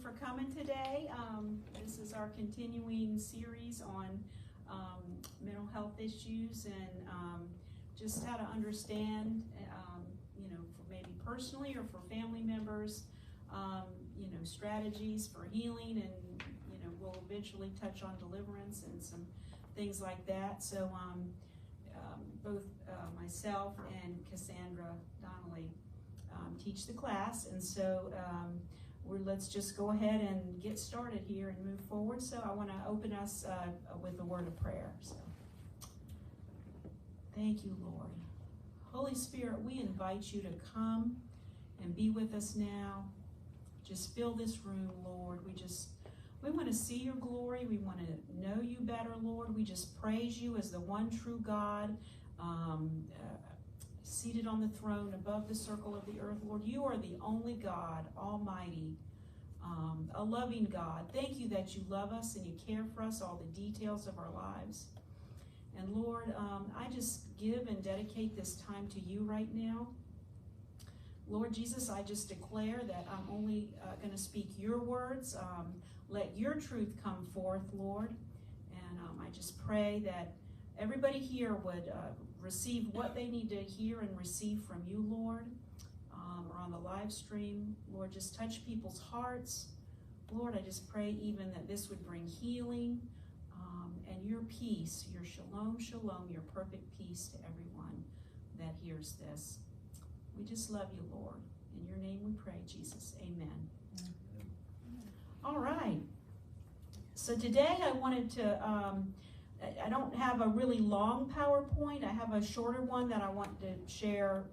for coming today. This is our continuing series on mental health issues and just how to understand, for maybe personally or for family members, strategies for healing, and we'll eventually touch on deliverance and some things like that. So both myself and Cassandra Donnelly teach the class, and so let's just go ahead and get started here and move forward. So I want to open us with a word of prayer. So thank you, Lord. Holy Spirit, we invite you to come and be with us now. Just fill this room, Lord. We want to see your glory. We want to know you better, Lord. We just praise you as the one true God, seated on the throne above the circle of the earth. Lord, you are the only God, almighty, a loving God. Thank you that you love us and you care for us, all the details of our lives. And Lord, I just give and dedicate this time to you right now. Lord Jesus, I just declare that I'm only going to speak your words. Let your truth come forth, Lord. And I just pray that everybody here would receive what they need to hear and receive from you, Lord, or on the live stream. Lord, just touch people's hearts. Lord, I just pray even that this would bring healing and your peace, your shalom, shalom, your perfect peace to everyone that hears this. We just love you, Lord. In your name we pray, Jesus. Amen. All right. So today I wanted to, I don't have a really long PowerPoint. I have a shorter one that I want to share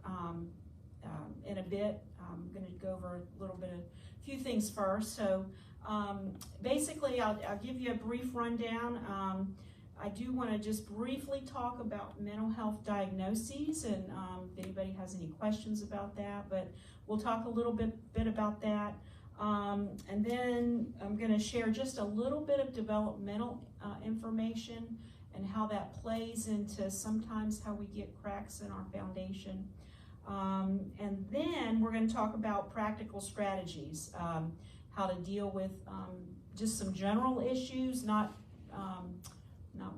in a bit. I'm going to go over a few things first. So basically, I'll give you a brief rundown. I do want to just briefly talk about mental health diagnoses, and if anybody has any questions about that, but we'll talk a little bit about that. And then I'm going to share just a little bit of developmental information and how that plays into sometimes how we get cracks in our foundation. And then we're going to talk about practical strategies, how to deal with just some general issues, not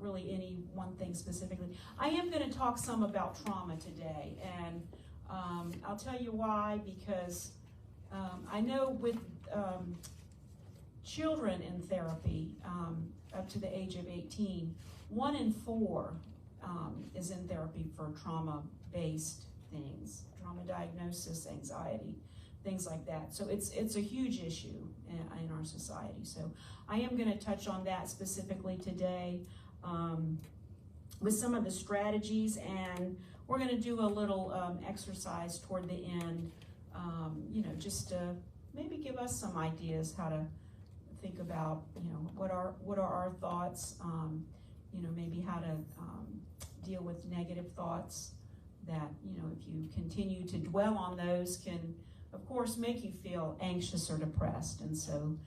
really any one thing specifically. I am going to talk some about trauma today, and I'll tell you why, because I know with children in therapy up to the age of 18, 1 in 4 is in therapy for trauma-based things, trauma diagnosis, anxiety, things like that. So it's a huge issue in our society. So I am going to touch on that specifically today with some of the strategies, and we're going to do a little exercise toward the end, just to maybe give us some ideas how to think about, what are our thoughts, maybe how to deal with negative thoughts that, if you continue to dwell on those, can, of course, make you feel anxious or depressed. And so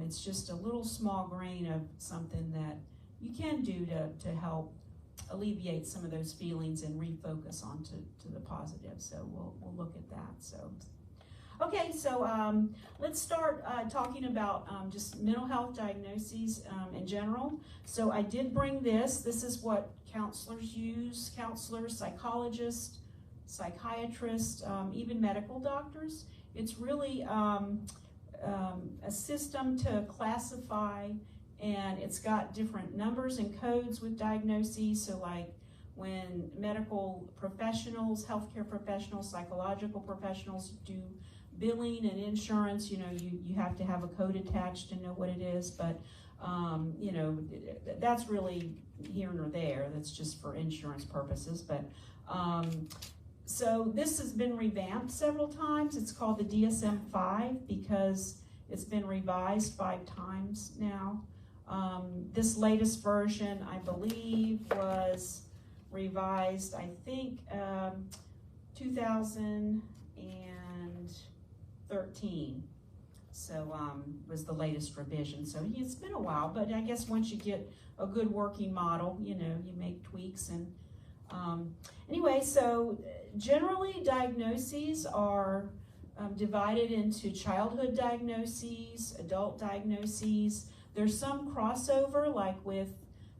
it's just a little small grain of something that you can do to help alleviate some of those feelings and refocus on to the positive. So we'll look at that. So, okay, so let's start talking about just mental health diagnoses in general. So I did bring this. This is what counselors use, counselors, psychologists, psychiatrists, even medical doctors. It's really a system to classify, and it's got different numbers and codes with diagnoses. So like when medical professionals, healthcare professionals, psychological professionals do billing and insurance, you have to have a code attached to know what it is, but that's really here nor there. That's just for insurance purposes. But so this has been revamped several times. It's called the DSM-5 because it's been revised 5 times now. This latest version, I believe, was revised, I think, 2013. So was the latest revision. So it's been a while, but I guess once you get a good working model, you make tweaks. And anyway, so generally diagnoses are divided into childhood diagnoses, adult diagnoses. There's some crossover, like with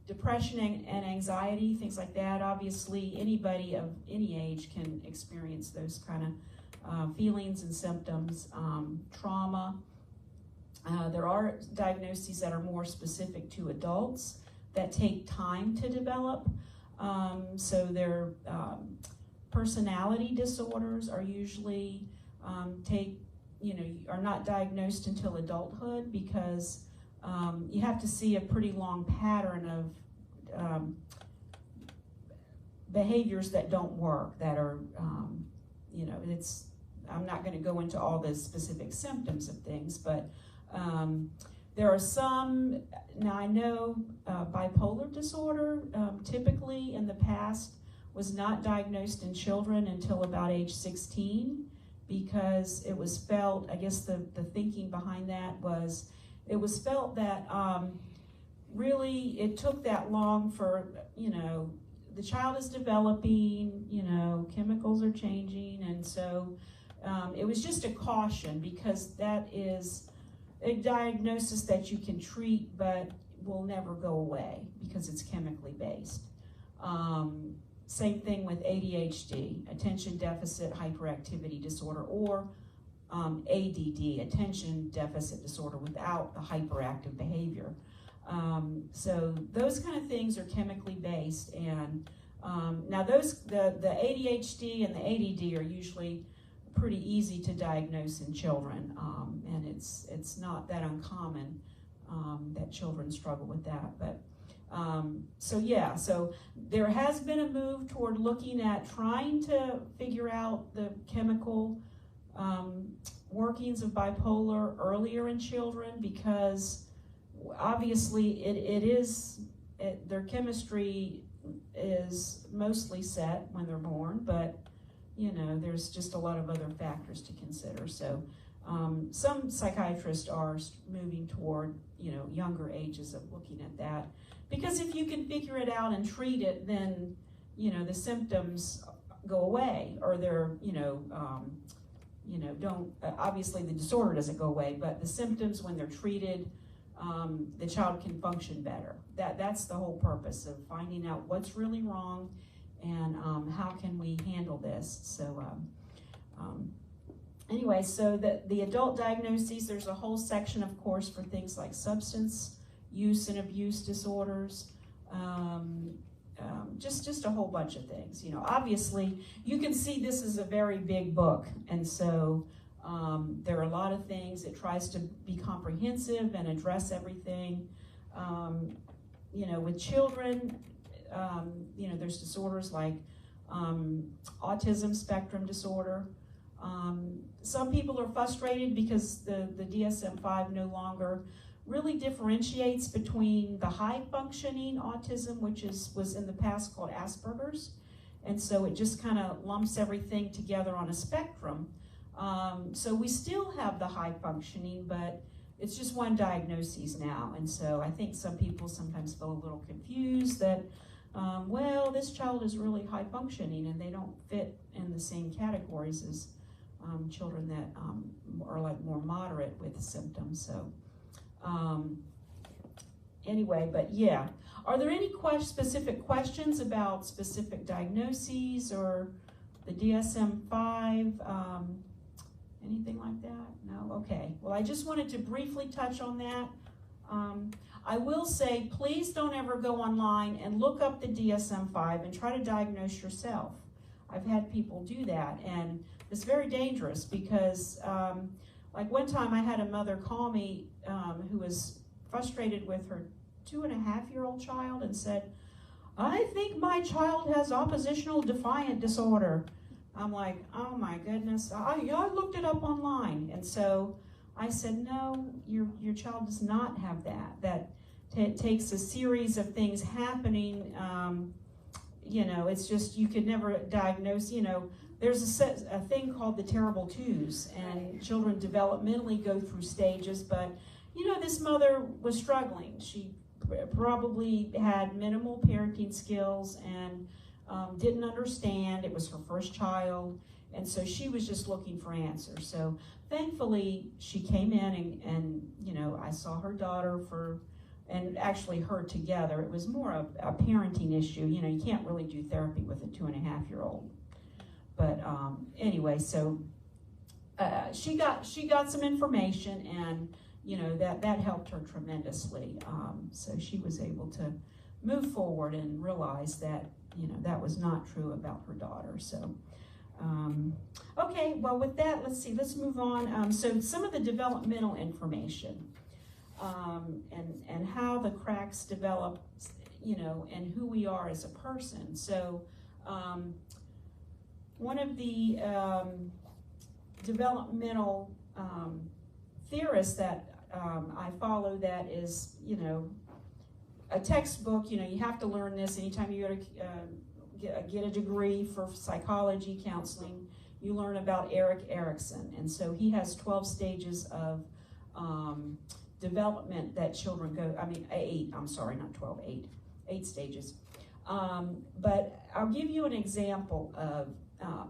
depression and anxiety, things like that. Obviously, anybody of any age can experience those kind of feelings and symptoms. Trauma. There are diagnoses that are more specific to adults that take time to develop. So their personality disorders are usually are not diagnosed until adulthood, because you have to see a pretty long pattern of behaviors that don't work, that are, I'm not going to go into all the specific symptoms of things, but there are some. Now I know bipolar disorder typically in the past was not diagnosed in children until about age 16, because it was felt, I guess the thinking behind that was, it was felt that really it took that long for, the child is developing, chemicals are changing, and so it was just a caution, because that is a diagnosis that you can treat but will never go away because it's chemically based. Same thing with ADHD, attention deficit hyperactivity disorder, or ADD, attention deficit disorder without the hyperactive behavior. So those kind of things are chemically based, and now the ADHD and the ADD are usually pretty easy to diagnose in children, and it's not that uncommon that children struggle with that. But so there has been a move toward looking at trying to figure out the chemical workings of bipolar earlier in children, because obviously their chemistry is mostly set when they're born, but there's just a lot of other factors to consider. So some psychiatrists are moving toward younger ages of looking at that, because if you can figure it out and treat it, then the symptoms go away, or they're don't obviously the disorder doesn't go away, but the symptoms, when they're treated, the child can function better. That's the whole purpose of finding out what's really wrong and how can we handle this. So anyway, so the adult diagnoses, there's a whole section, of course, for things like substance use and abuse disorders, just a whole bunch of things. Obviously, you can see this is a very big book, and so there are a lot of things. It tries to be comprehensive and address everything. With children, there's disorders like autism spectrum disorder. Some people are frustrated because the DSM-5 no longer really differentiates between the high-functioning autism, which was in the past called Asperger's, and so it just kind of lumps everything together on a spectrum. So we still have the high-functioning, but it's just one diagnosis now, and so I think some people sometimes feel a little confused that, well, this child is really high-functioning, and they don't fit in the same categories as children that are like more moderate with symptoms. So anyway, but yeah. Are there any specific questions about specific diagnoses or the DSM-5? Anything like that? No? Okay. Well, I just wanted to briefly touch on that. I will say, please don't ever go online and look up the DSM-5 and try to diagnose yourself. I've had people do that, and it's very dangerous because, like one time I had a mother call me who was frustrated with her 2.5-year-old child and said, "I think my child has oppositional defiant disorder." I'm like, oh my goodness, I looked it up online. And so I said, no, your child does not have that. That it takes a series of things happening. It's just, you could never diagnose, there's a thing called the terrible twos, and children developmentally go through stages, but this mother was struggling. She probably had minimal parenting skills and didn't understand. It was her first child, And so she was just looking for answers. So thankfully, she came in and you know, I saw her daughter and actually her together. It was more a parenting issue. You know, you can't really do therapy with a 2.5-year-old. But anyway, so she got some information, and you know, that helped her tremendously. So she was able to move forward and realize that, you know, that was not true about her daughter. So, okay, well with that, let's move on. So some of the developmental information, and how the cracks develop, you know, and who we are as a person. So, one of the developmental theorists that I follow, that is, you know, a textbook. You know, you have to learn this anytime you go to get a degree for psychology, counseling. You learn about Erik Erikson, and so he has 12 stages of development that children go. I mean, 8. I'm sorry, not 12. 8 stages. But I'll give you an example of.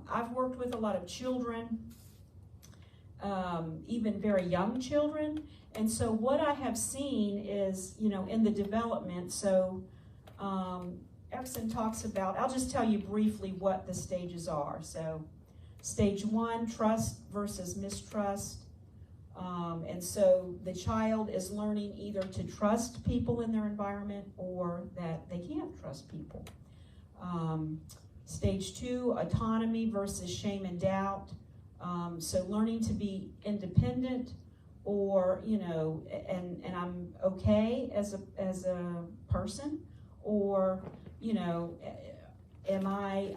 I've worked with a lot of children, even very young children, and so what I have seen is, you know, in the development, so Erikson talks about, I'll just tell you briefly what the stages are. So stage 1, trust versus mistrust, and so the child is learning either to trust people in their environment or that they can't trust people. Stage 2, autonomy versus shame and doubt. So learning to be independent, or, you know, and I'm okay as a person, or, you know, am I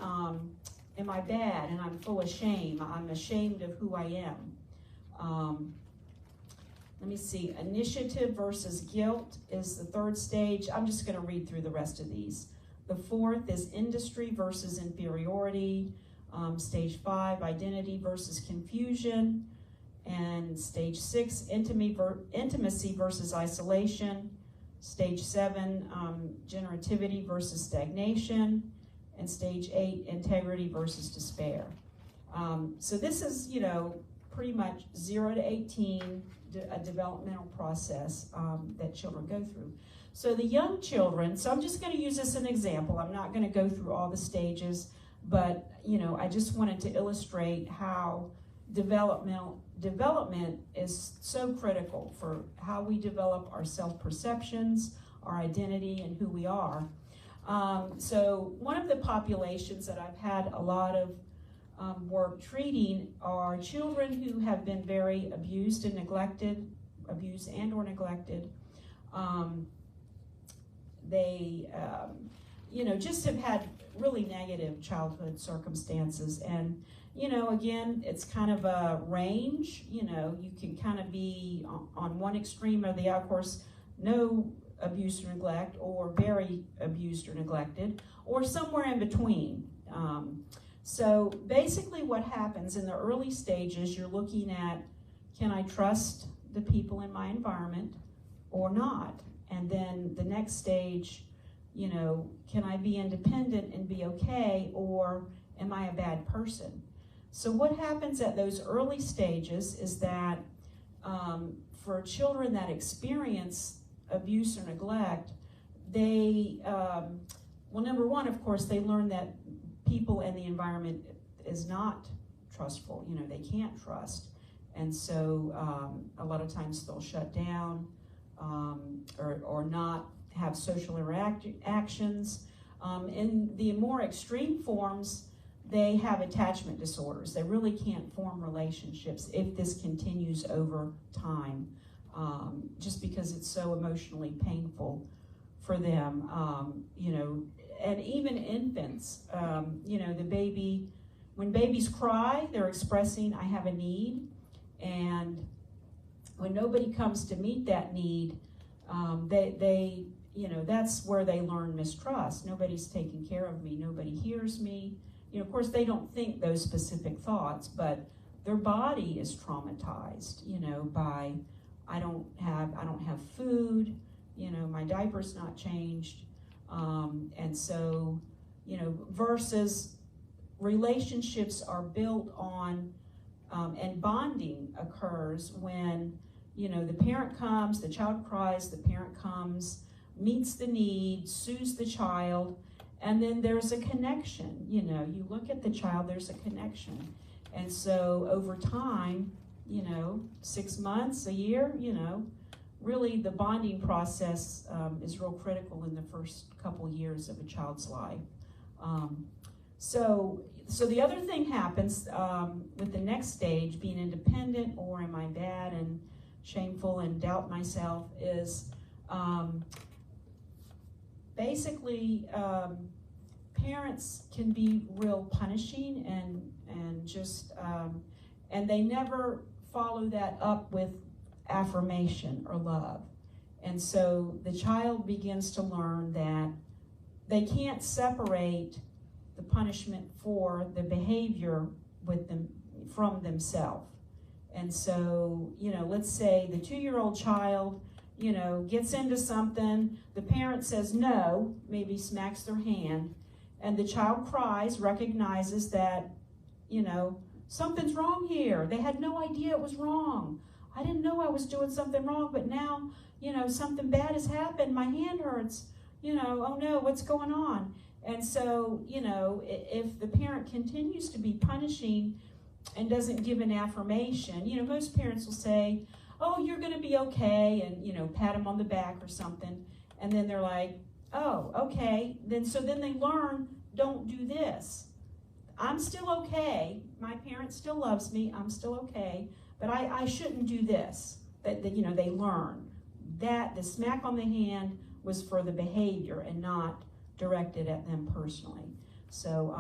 bad and I'm full of shame? I'm ashamed of who I am. Let me see. Initiative versus guilt is the 3rd stage. I'm just going to read through the rest of these. The 4th is industry versus inferiority. Stage 5, identity versus confusion. And stage 6, intimacy versus isolation. Stage 7, generativity versus stagnation. And stage 8, integrity versus despair. So this is, you know, pretty much 0 to 18, a developmental process that children go through. So the young children, so I'm just going to use this as an example. I'm not going to go through all the stages, but, you know, I just wanted to illustrate how development is so critical for how we develop our self-perceptions, our identity, and who we are. So one of the populations that I've had a lot of work treating are children who have been very abused and or neglected. They, you know, just have had really negative childhood circumstances. And, you know, again, it's kind of a range. You know, you can kind of be on one extreme or the other. Of course, no abuse or neglect, or very abused or neglected, or somewhere in between. So basically what happens in the early stages, you're looking at, can I trust the people in my environment or not? And then the next stage, you know, can I be independent and be okay, or am I a bad person? So what happens at those early stages is that for children that experience abuse or neglect, they, well, number one, of course, they learn that people in the environment is not trustful. You know, they can't trust. And so a lot of times they'll shut down or not have social interactions. In the more extreme forms, they have attachment disorders. They really can't form relationships if this continues over time, just because it's so emotionally painful for them. You know, and even infants, you know, when babies cry, they're expressing, I have a need. And when nobody comes to meet that need, they you know, that's where they learn mistrust. Nobody's taking care of me. Nobody hears me. You know, of course, they don't think those specific thoughts, but their body is traumatized, you know, by I don't have food, you know, my diaper's not changed. And so, you know, versus relationships are built on, and bonding occurs when, the parent comes, the child cries, the parent comes, meets the need, soothes the child, and then there's a connection. You look at the child, there's a connection. And so over time, 6 months, a year, really the bonding process is real critical in the first couple years of a child's life. So the other thing happens with the next stage, being independent, or am I bad and shameful and doubt myself, is basically parents can be real punishing and just and they never follow that up with affirmation or love. And so the child begins to learn that they can't separate the punishment for the behavior with them from themselves. And so, let's say the 2-year-old child, gets into something, the parent says no, maybe smacks their hand, and the child cries, recognizes that, something's wrong here. They had no idea it was wrong. I didn't know I was doing something wrong, but now, something bad has happened. My hand hurts. Oh no, what's going on? And so, if the parent continues to be punishing and doesn't give an affirmation, most parents will say, oh, you're going to be okay, and, pat them on the back or something. And then they're like, oh, okay. So then they learn, don't do this. I'm still okay. My parent still loves me. I'm still okay. But I shouldn't do this. That they learn that the smack on the hand was for the behavior and not directed at them personally. So,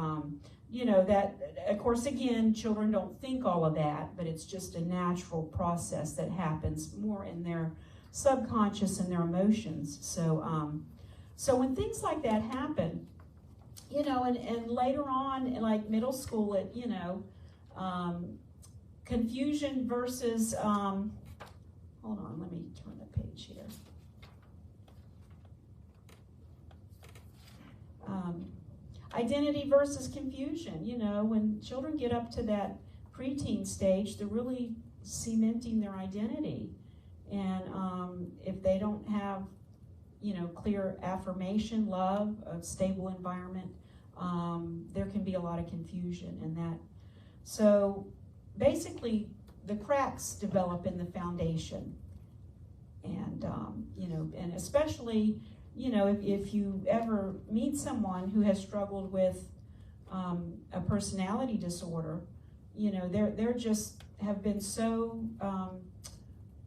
that, of course, again, children don't think all of that, but it's just a natural process that happens more in their subconscious and their emotions. So, so when things like that happen, and later on, like middle school, confusion versus, hold on, let me turn the page here. Identity versus confusion. When children get up to that preteen stage, they're really cementing their identity. And if they don't have, clear affirmation, love, a stable environment, there can be a lot of confusion in that. So basically, the cracks develop in the foundation. And, and especially, if you ever meet someone who has struggled with a personality disorder, they're just have been so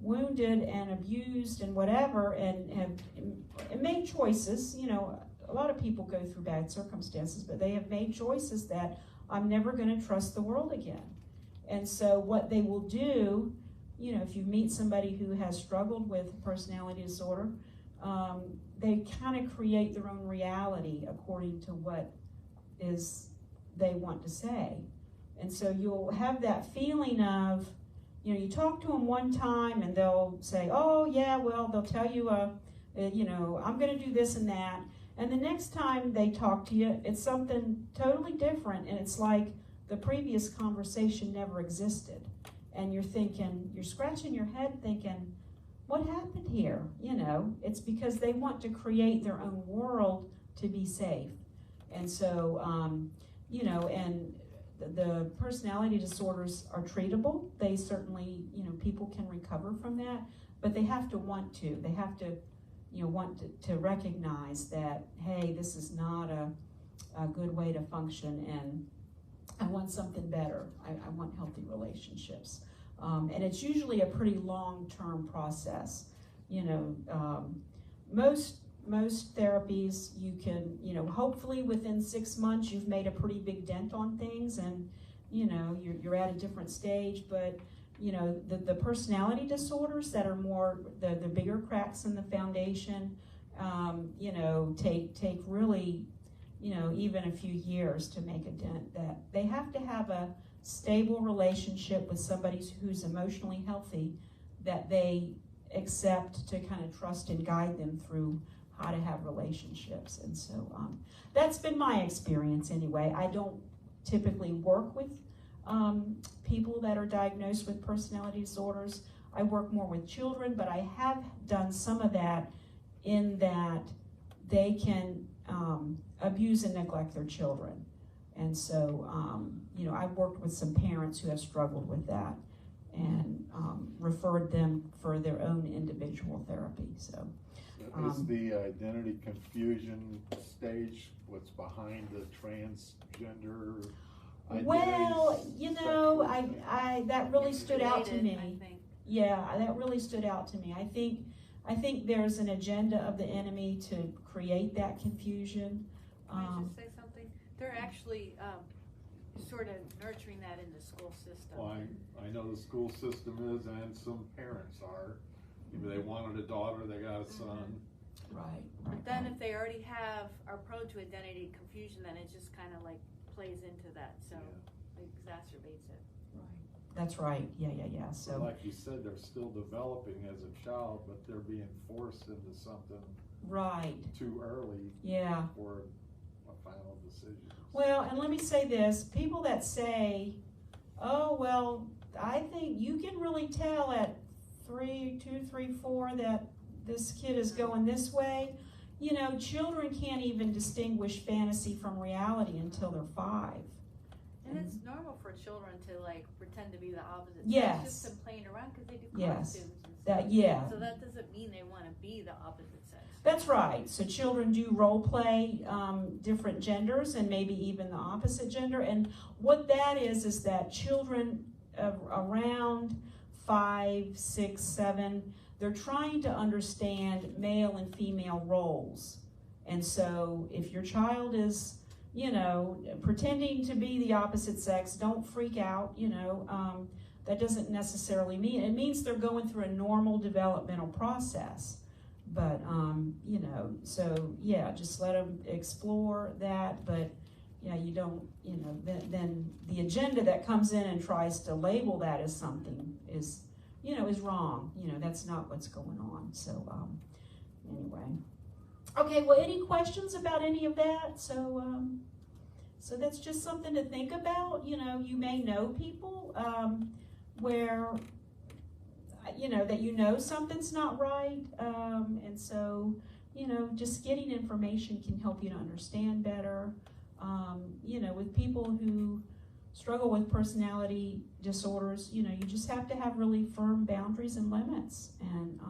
wounded and abused and whatever, and have made choices. A lot of people go through bad circumstances, but they have made choices that I'm never going to trust the world again. And so what they will do, if you meet somebody who has struggled with personality disorder, they kind of create their own reality according to what is they want to say. And so you'll have that feeling of, you talk to them one time and they'll say, oh yeah, well, they'll tell you, I'm going to do this and that. And the next time they talk to you, it's something totally different. And it's like the previous conversation never existed. And you're scratching your head thinking, what happened here? It's because they want to create their own world to be safe. And so, and the personality disorders are treatable. They certainly, people can recover from that, but they have to want to. They have to, want to recognize that, hey, this is not a good way to function, and I want something better. I want healthy relationships. And it's usually a pretty long-term process. Most therapies, you can, hopefully within 6 months you've made a pretty big dent on things, and you're at a different stage. But the personality disorders that are more the bigger cracks in the foundation, take really, even a few years to make a dent. That they have to have a stable relationship with somebody who's emotionally healthy, that they accept to kind of trust and guide them through how to have relationships. And so that's been my experience anyway. I don't typically work with people that are diagnosed with personality disorders. I work more with children, but I have done some of that in that they can abuse and neglect their children. And so, you know, I've worked with some parents who have struggled with that and referred them for their own individual therapy. So, is the identity confusion stage what's behind the transgender identities? Well, you know, I that really stood out to me. I think. Yeah, that really stood out to me. I think there's an agenda of the enemy to create that confusion. Can I just say something? They're actually sort of nurturing that in the school system. Well, I know the school system is, and some parents are. Maybe they wanted a daughter, they got a son. Right. Then if they already are prone to identity confusion, then it just kind of like plays into that, so it exacerbates it. Right. That's right. Yeah. So, like you said, they're still developing as a child, but they're being forced into something right. too early Yeah. for a final decision. Well, and let me say this, people that say, oh, well, I think you can really tell at 2, 3, 4 that this kid is going this way. You know, children can't even distinguish fantasy from reality until they're 5. And it's normal for children to like pretend to be the opposite. Yes. It's just them playing around because they do Yes. costumes and stuff. Yeah. So that doesn't mean they want to be the opposite sex. That's right. So children do role play different genders and maybe even the opposite gender. And what that is that children around 5, 6, 7, they're trying to understand male and female roles. And so if your child is, you know, pretending to be the opposite sex, don't freak out, you know. That doesn't necessarily mean, it means they're going through a normal developmental process. But, you know, so yeah, just let them explore that. But yeah, you don't, you know, then the agenda that comes in and tries to label that as something is, you know, is wrong. You know, that's not what's going on. So, anyway. Okay, well, any questions about any of that? So, so that's just something to think about. You know, you may know people where, you know, that you know something's not right. And so, you know, just getting information can help you to understand better. You know, with people who struggle with personality disorders, you know, you just have to have really firm boundaries and limits. And,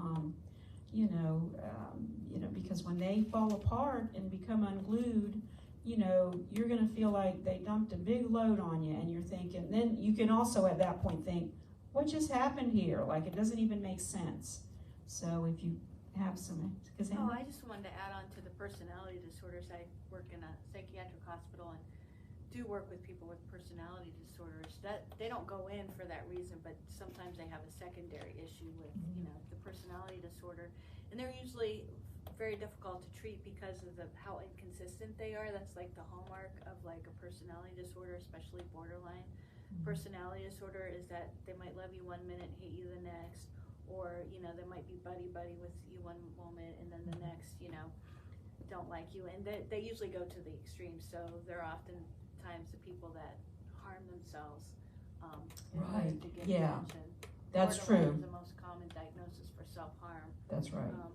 you know, because when they fall apart and become unglued, you know, you're going to feel like they dumped a big load on you, and you're thinking, then you can also at that point think, what just happened here? Like, it doesn't even make sense. So if you have some, I just wanted to add on to the personality disorders. I work in a psychiatric hospital and do work with people with personality disorders. That they don't go in for that reason, but sometimes they have a secondary issue with, you know, the personality disorder, and they're usually very difficult to treat because of how inconsistent they are. That's like the hallmark of like a personality disorder, especially borderline. Personality disorder is that they might love you 1 minute and hate you the next, or, you know, they might be buddy with you one moment and then the next, you know, don't like you. And they usually go to the extremes, so they're oftentimes the people that harm themselves in order to get attention. That's Borderline true. is the most common diagnosis for self-harm. That's right. Along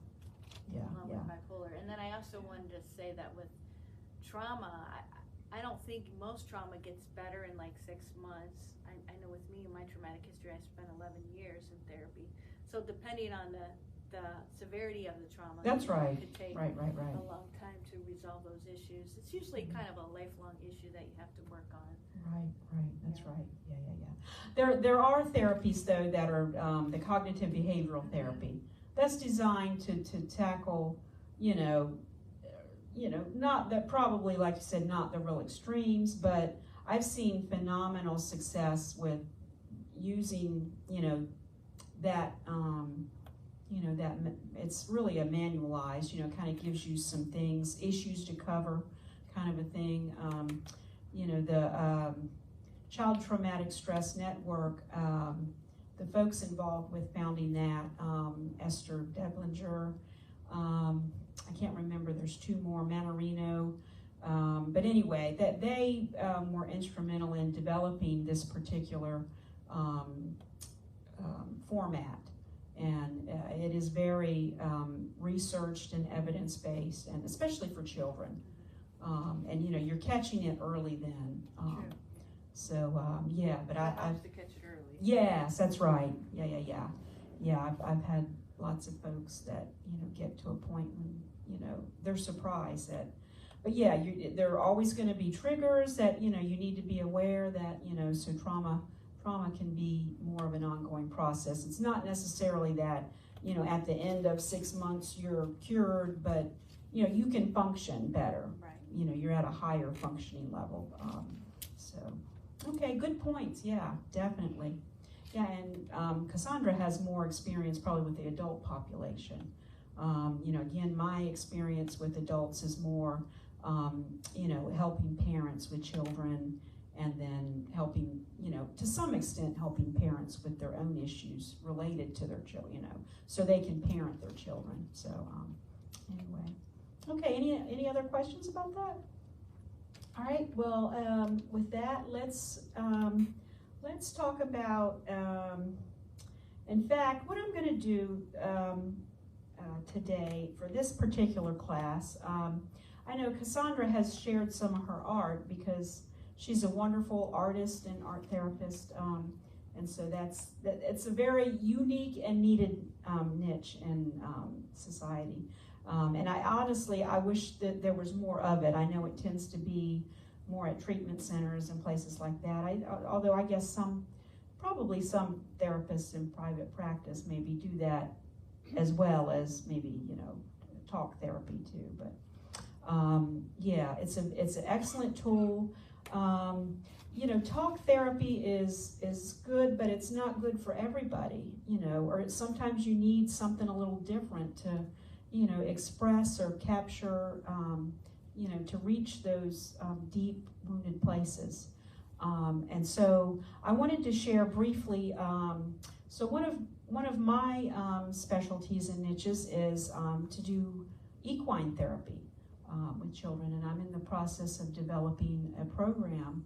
with bipolar. And then I also wanted to say that with trauma, I don't think most trauma gets better in like 6 months. I know with me, in my traumatic history, I spent 11 years in therapy. So depending on the severity of the trauma, that's right. It could take right. a long time to resolve those issues. It's usually kind of a lifelong issue that you have to work on. Right. That's right. Yeah. There are therapies though that are the cognitive behavioral therapy. That's designed to tackle, you know, not that, probably, like you said, not the real extremes, but I've seen phenomenal success with using, that it's really a manualized, kind of gives you some things, issues to cover, kind of a thing. The Child Traumatic Stress Network, the folks involved with founding that, Esther Deblinger, I can't remember, there's 2 more, Manarino, But anyway, that they were instrumental in developing this particular format, and it is very researched and evidence-based, and especially for children. And you know, you're catching it early then. So yeah, but I've to catch it early. Yes, that's right. Yeah. I've had lots of folks that, you know, get to a point when, you know, they're surprised that. But yeah, there are always going to be triggers that, you know, you need to be aware that, you know, so trauma can be more of an ongoing process. It's not necessarily that, you know, at the end of 6 months you're cured, but, you know, you can function better. Right. You know, you're at a higher functioning level. So, okay, good points. Yeah, definitely. Yeah, and Cassandra has more experience probably with the adult population. You know, again, my experience with adults is more, you know, helping parents with children, and then helping, you know, to some extent helping parents with their own issues related to their children, you know, so they can parent their children. So anyway, okay, any other questions about that? All right, well, with that, let's talk about, in fact, what I'm going to do today for this particular class. I know Cassandra has shared some of her art because she's a wonderful artist and art therapist, and so it's a very unique and needed niche in society. And I wish that there was more of it. I know it tends to be more at treatment centers and places like that. Although I guess probably some therapists in private practice maybe do that as well as maybe, you know, talk therapy too. But yeah, it's an excellent tool. You know, talk therapy is good, but it's not good for everybody, you know, or sometimes you need something a little different to, you know, express or capture, you know, to reach those deep wounded places. And so I wanted to share briefly, so one of my specialties and niches is to do equine therapy with children, and I'm in the process of developing a program.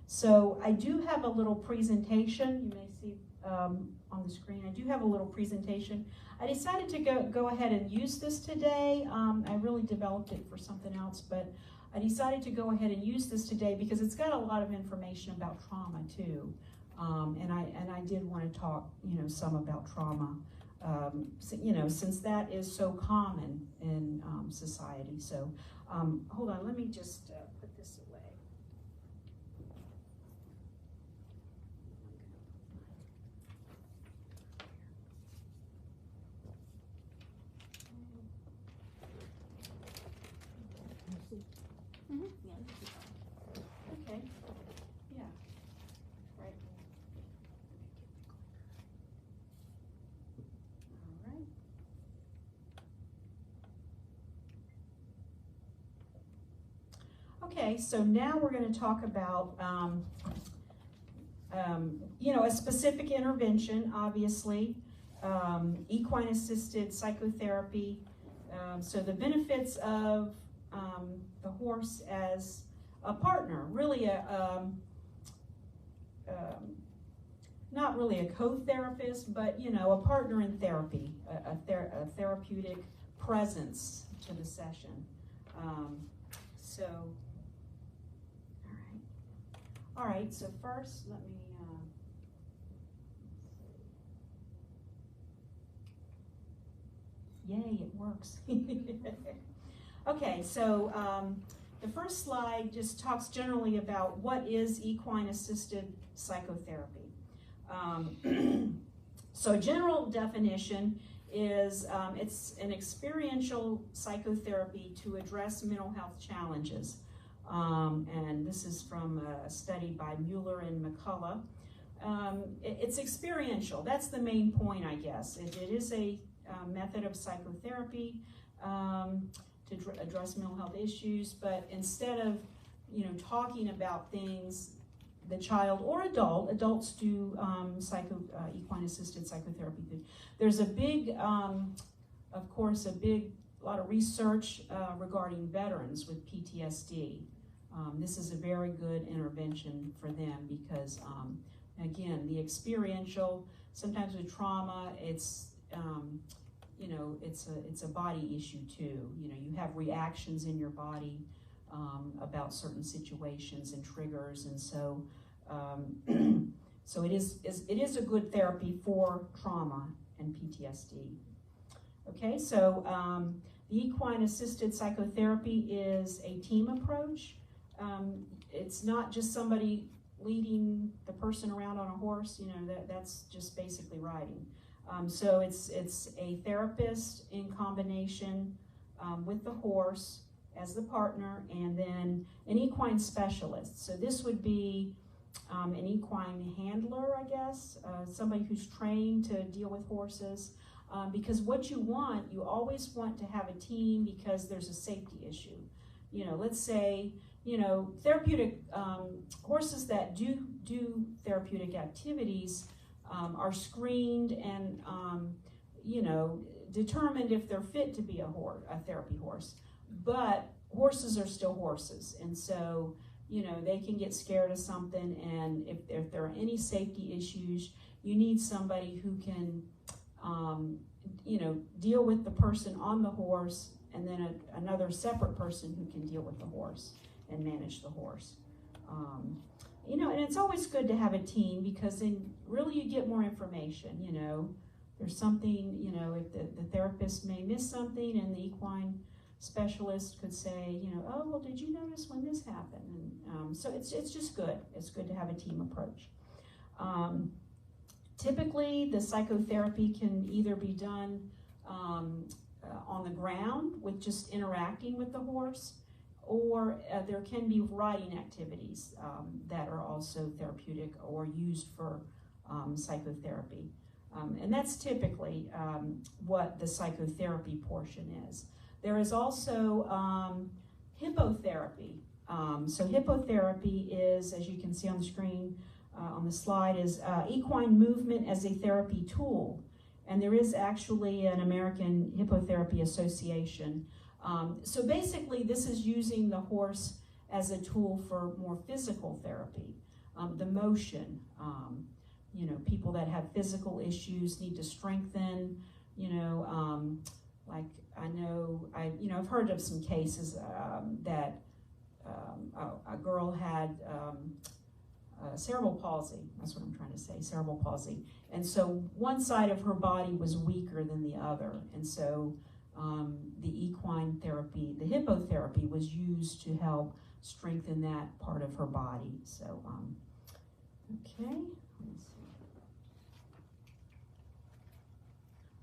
So I do have a little presentation. You may see on the screen. I do have a little presentation. I decided to go ahead and use this today. I really developed it for something else, but I decided to go ahead and use this today because it's got a lot of information about trauma too. And I did want to talk, you know, some about trauma, you know, since that is so common in society. So hold on, let me just put this away. Okay. Yeah. Right. All right. Okay, so now we're going to talk about, you know, a specific intervention, obviously, equine-assisted psychotherapy. So the benefits of the horse as a partner, really not really a co-therapist, but, you know, a partner in therapy, a therapeutic presence to the session. So, all right, so first let me, yay, it works. Okay, so the first slide just talks generally about what is equine-assisted psychotherapy. So general definition is it's an experiential psychotherapy to address mental health challenges. And this is from a study by Mueller and McCullough. It's experiential. That's the main point, I guess. It is a method of psychotherapy to address mental health issues, but instead of, you know, talking about things, the child or adults do equine-assisted psychotherapy. There's a big, of course, a big lot of research regarding veterans with PTSD. This is a very good intervention for them because, again, the experiential, sometimes with trauma, it's, you know, it's a body issue too. You know, you have reactions in your body about certain situations and triggers, and so so it is a good therapy for trauma and PTSD. Okay, so the equine assisted psychotherapy is a team approach. It's not just somebody leading the person around on a horse. You know, that's just basically riding. So it's a therapist in combination with the horse as the partner, and then an equine specialist. So this would be an equine handler, I guess, somebody who's trained to deal with horses. Because what you always want to have a team because there's a safety issue. You know, let's say, you know, therapeutic horses that do therapeutic activities are screened and, you know, determined if they're fit to be a therapy horse. But horses are still horses, and so, you know, they can get scared of something, and if there are any safety issues, you need somebody who can, you know, deal with the person on the horse, and then another separate person who can deal with the horse and manage the horse. You know, and it's always good to have a team because then really you get more information. You know, there's something, you know, if the therapist may miss something, and the equine specialist could say, you know, oh, well, did you notice when this happened? And so it's just good. It's good to have a team approach. Typically, the psychotherapy can either be done on the ground with just interacting with the horse, or there can be riding activities that are also therapeutic or used for psychotherapy. And that's typically what the psychotherapy portion is. There is also hippotherapy. So hippotherapy is, as you can see on the screen, on the slide, is equine movement as a therapy tool. And there is actually an American Hippotherapy Association. So basically, this is using the horse as a tool for more physical therapy. The motion, you know, people that have physical issues need to strengthen, you know, like I've heard of some cases that a girl had cerebral palsy. That's what I'm trying to say, cerebral palsy. And so one side of her body was weaker than the other. And so the equine therapy, the hippotherapy, was used to help strengthen that part of her body. So, okay, let's see.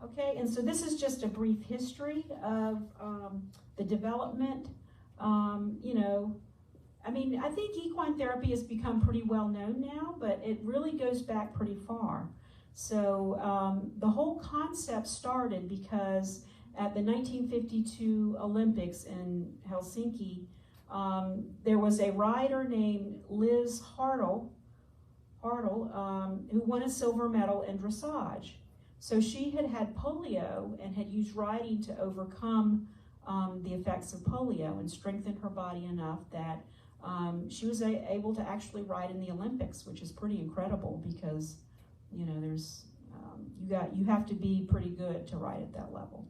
Okay, and so this is just a brief history of the development. You know, I mean, I think equine therapy has become pretty well known now, but it really goes back pretty far. So the whole concept started because at the 1952 Olympics in Helsinki, there was a rider named Liz Hartle, who won a silver medal in dressage. So she had polio and had used riding to overcome the effects of polio and strengthened her body enough that she was able to actually ride in the Olympics, which is pretty incredible because, you know, there's you have to be pretty good to ride at that level.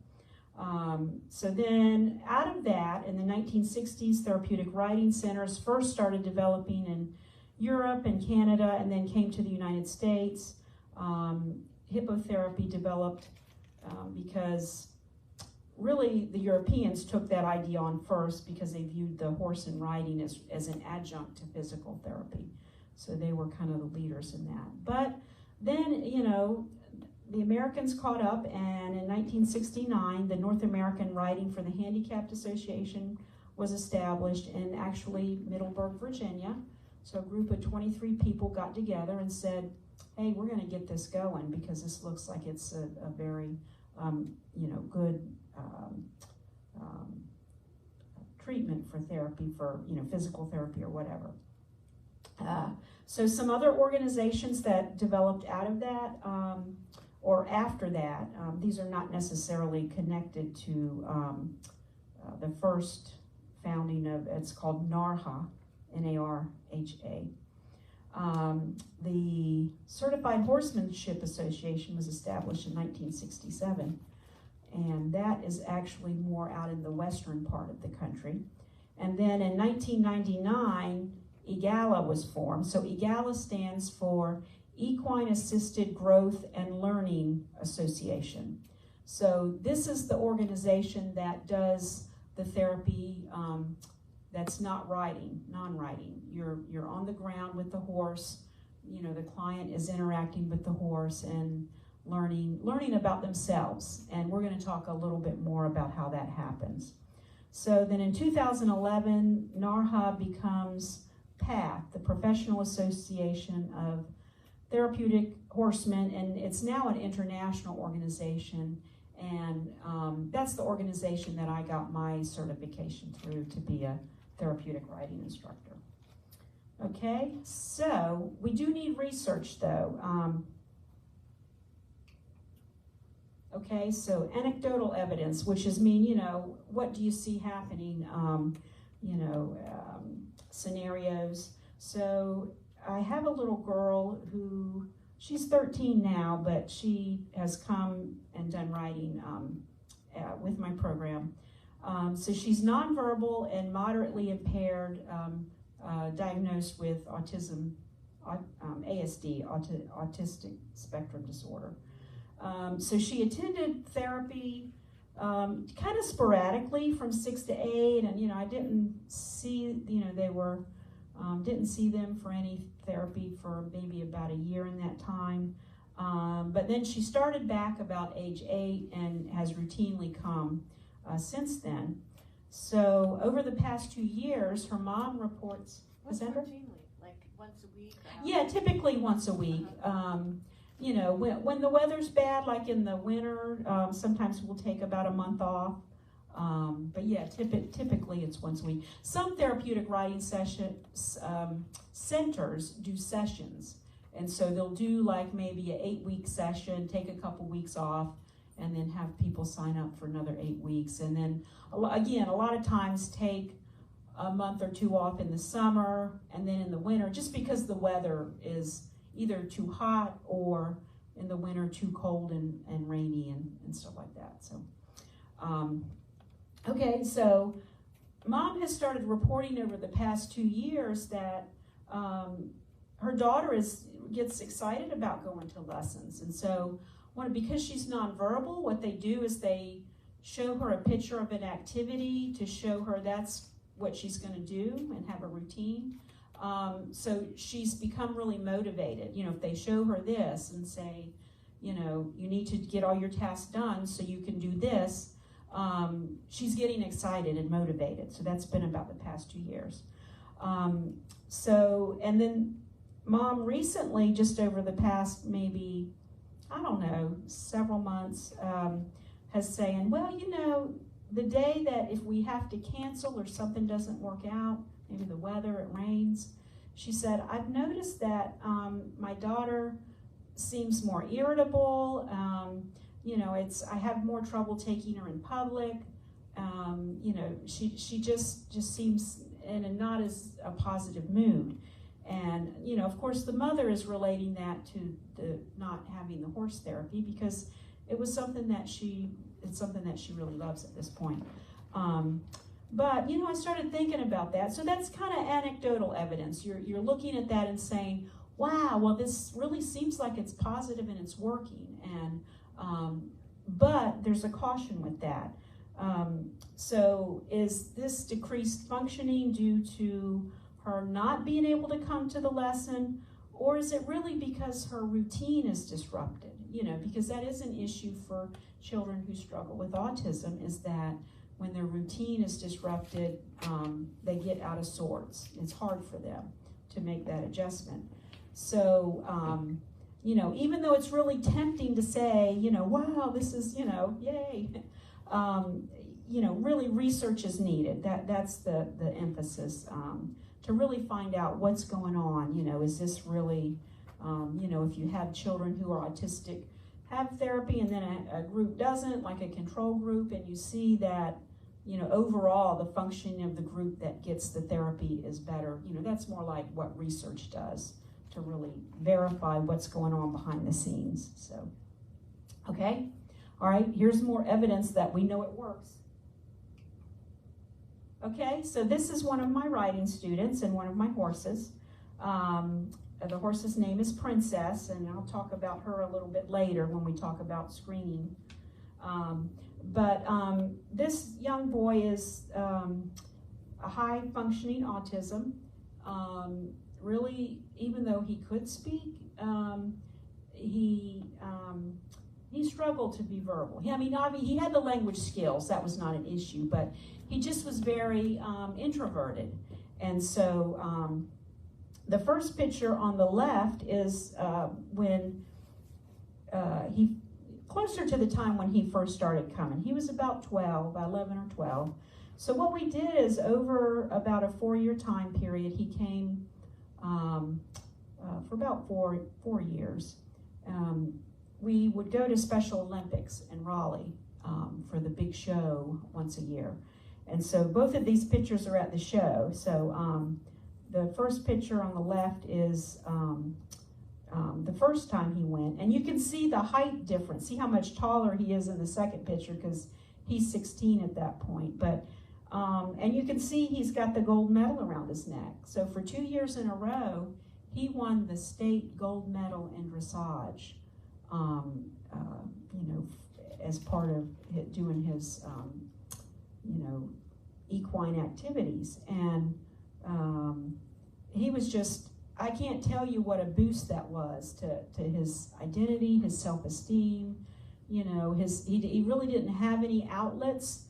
So then out of that, in the 1960s, therapeutic riding centers first started developing in Europe and Canada, and then came to the United States. Hippotherapy developed because really the Europeans took that idea on first because they viewed the horse and riding as an adjunct to physical therapy. So they were kind of the leaders in that. But then, you know, the Americans caught up, and in 1969, the North American Riding for the Handicapped Association was established in actually Middleburg, Virginia. So a group of 23 people got together and said, hey, we're going to get this going because this looks like it's a very, you know, good treatment for therapy, for, you know, physical therapy or whatever. So some other organizations that developed out of that or after that. These are not necessarily connected to the first founding of, it's called NARHA, N-A-R-H-A. The Certified Horsemanship Association was established in 1967, and that is actually more out in the western part of the country. And then in 1999, EGALA was formed. So EGALA stands for Equine Assisted Growth and Learning Association. So this is the organization that does the therapy that's not riding, non-riding. You're on the ground with the horse. You know, the client is interacting with the horse and learning about themselves. And we're going to talk a little bit more about how that happens. So then in 2011, NARHA becomes PATH, the Professional Association of Therapeutic Horsemen, and it's now an international organization. And that's the organization that I got my certification through to be a therapeutic riding instructor. Okay, so we do need research though. Okay, so anecdotal evidence, which is what do you see happening, scenarios. So I have a little girl who, she's 13 now, but she has come and done riding with my program. So she's nonverbal and moderately impaired, diagnosed with autism, ASD, autistic spectrum disorder. So she attended therapy kind of sporadically from 6 to 8, and I didn't see, they were, didn't see them for any therapy for maybe about a year in that time. But then she started back about age 8 and has routinely come since then. So over the past 2 years, her mom reports. What's routinely? Like once a week? Yeah, typically once a week. When the weather's bad, like in the winter, sometimes we'll take about a month off. But yeah, typically it's once a week. Some therapeutic riding centers do sessions. And so they'll do like maybe an 8-week session, take a couple weeks off, and then have people sign up for another 8 weeks. And then, again, a lot of times take a month or 2 off in the summer, and then in the winter, just because the weather is either too hot or in the winter too cold and rainy and stuff like that. So, okay, so Mom has started reporting over the past 2 years that her daughter gets excited about going to lessons. And so because she's nonverbal, what they do is they show her a picture of an activity to show her that's what she's going to do and have a routine. So she's become really motivated. If they show her this and say, you need to get all your tasks done so you can do this, she's getting excited and motivated. So that's been about the past 2 years. And then Mom recently, just over the past maybe, several months, has saying, well, the day that if we have to cancel or something doesn't work out, maybe the weather, it rains, she said, I've noticed that my daughter seems more irritable. I have more trouble taking her in public. She just seems in a not as a positive mood. And, of course, the mother is relating that to the not having the horse therapy because it's something that she really loves at this point. But, I started thinking about that. So that's kind of anecdotal evidence. You're looking at that and saying, wow, well, this really seems like it's positive and it's working. And but there's a caution with that. So is this decreased functioning due to her not being able to come to the lesson, or is it really because her routine is disrupted? Because that is an issue for children who struggle with autism, is that when their routine is disrupted, they get out of sorts. It's hard for them to make that adjustment. So, even though it's really tempting to say, wow, this is, yay, really research is needed. That's the emphasis, to really find out what's going on. Is this really, if you have children who are autistic, have therapy and then a group doesn't, like a control group, and you see that, you know, overall the functioning of the group that gets the therapy is better. You know, that's more like what research does to really verify what's going on behind the scenes. So, okay, all right, here's more evidence that we know it works. Okay, so this is one of my riding students and one of my horses. The horse's name is Princess, and I'll talk about her a little bit later when we talk about screening. This young boy is a high-functioning autism. Really, even though he could speak, he struggled to be verbal. I mean, he had the language skills, that was not an issue, but he just was very introverted. And so the first picture on the left is when closer to the time when he first started coming. He was about 11 or 12. So what we did is over about a 4-year time period, he came for about four years. We would go to Special Olympics in Raleigh for the big show once a year. And so both of these pictures are at the show. So the first picture on the left is the first time he went. And you can see the height difference. See how much taller he is in the second picture because he's 16 at that point. But and you can see he's got the gold medal around his neck. So for 2 years in a row, he won the state gold medal in dressage, you know, as part of doing his, you know, equine activities. And he was just, I can't tell you what a boost that was to his identity, his self-esteem. You know, he really didn't have any outlets.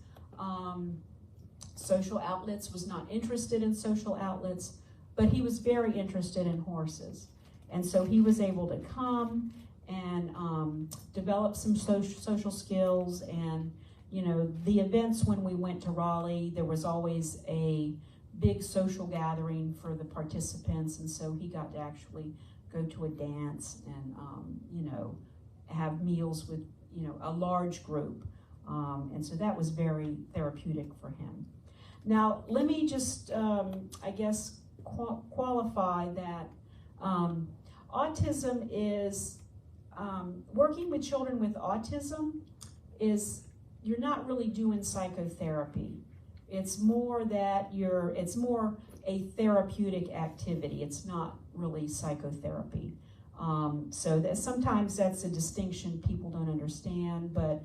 Social outlets, was not interested in social outlets, but he was very interested in horses. And so he was able to come and develop some social skills. And, you know, the events when we went to Raleigh, there was always a big social gathering for the participants. And so he got to actually go to a dance and, you know, have meals with, you know, a large group. And so that was very therapeutic for him. Now, let me just, I guess, qualify that autism is, working with children with autism is, you're not really doing psychotherapy. It's more that it's more a therapeutic activity. It's not really psychotherapy. So that sometimes that's a distinction people don't understand, but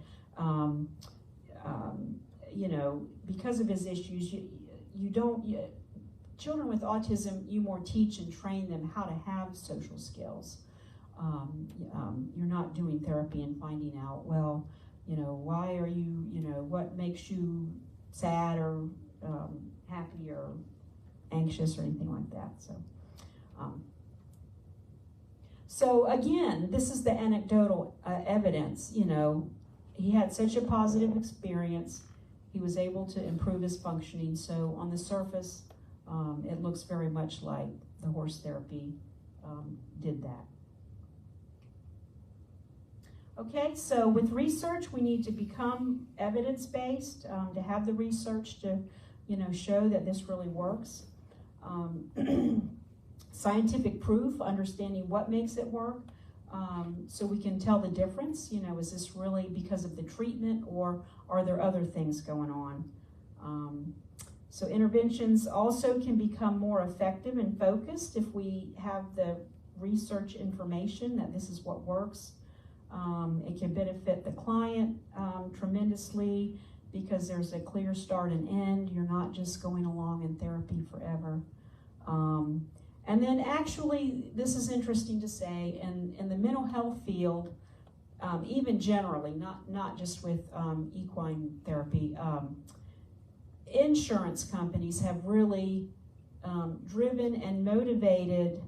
you know, because of his issues, children with autism, you more teach and train them how to have social skills. You're not doing therapy and finding out, well, you know, why are you, you know, what makes you sad or happy or anxious or anything like that. So again, this is the anecdotal evidence. You know, he had such a positive experience. He was able to improve his functioning. So on the surface, it looks very much like the horse therapy did that. Okay, so with research, we need to become evidence-based, to have the research to, you know, show that this really works. Scientific proof, understanding what makes it work, so we can tell the difference. You know, is this really because of the treatment, or are there other things going on? So interventions also can become more effective and focused if we have the research information that this is what works. It can benefit the client tremendously because there's a clear start and end. You're not just going along in therapy forever. And then actually, this is interesting to say, in the mental health field, even generally, not just with equine therapy, insurance companies have really driven and motivated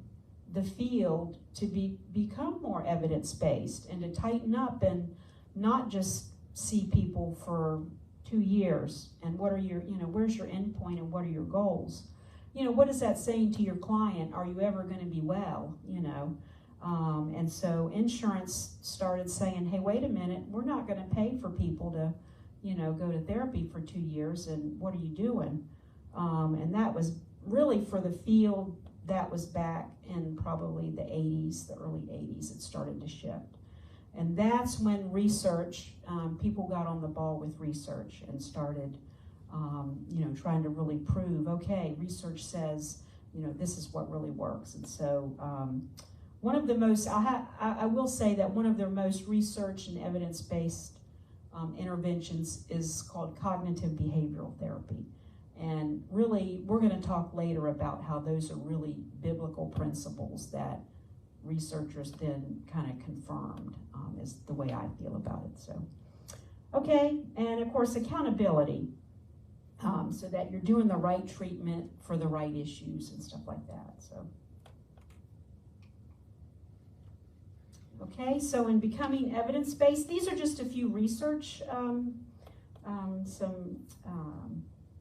the field to become more evidence-based and to tighten up and not just see people for 2 years and what are your, you know, where's your end point and what are your goals? You know, what is that saying to your client? Are you ever going to be well? You know, And so insurance started saying, hey, wait a minute, we're not going to pay for people to, go to therapy for 2 years, and what are you doing? And that was really for the field, that was back in probably the 80s, the early 80s, it started to shift. And that's when research, people got on the ball with research and started, trying to really prove, okay, research says, this is what really works. And so one of the most, I will say that one of their most research and evidence-based interventions is called cognitive behavioral therapy. And really, we're going to talk later about how those are really biblical principles that researchers then kind of confirmed, is the way I feel about it. So, okay, and of course, accountability, so that you're doing the right treatment for the right issues and stuff like that. So, okay, so in becoming evidence-based, these are just a few research, some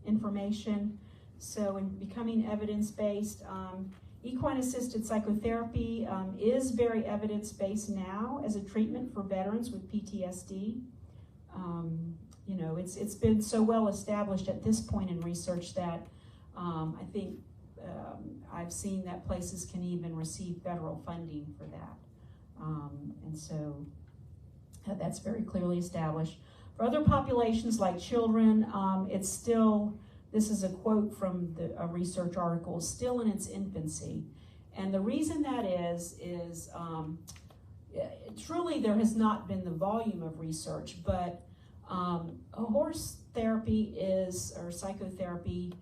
information. So in becoming evidence-based, equine-assisted psychotherapy is very evidence-based now as a treatment for veterans with PTSD. It's been so well established at this point in research that I think I've seen that places can even receive federal funding for that. And so that's very clearly established. For other populations like children, it's still, this is a quote from a research article, still in its infancy. And the reason that is truly there has not been the volume of research, but horse therapy or psychotherapy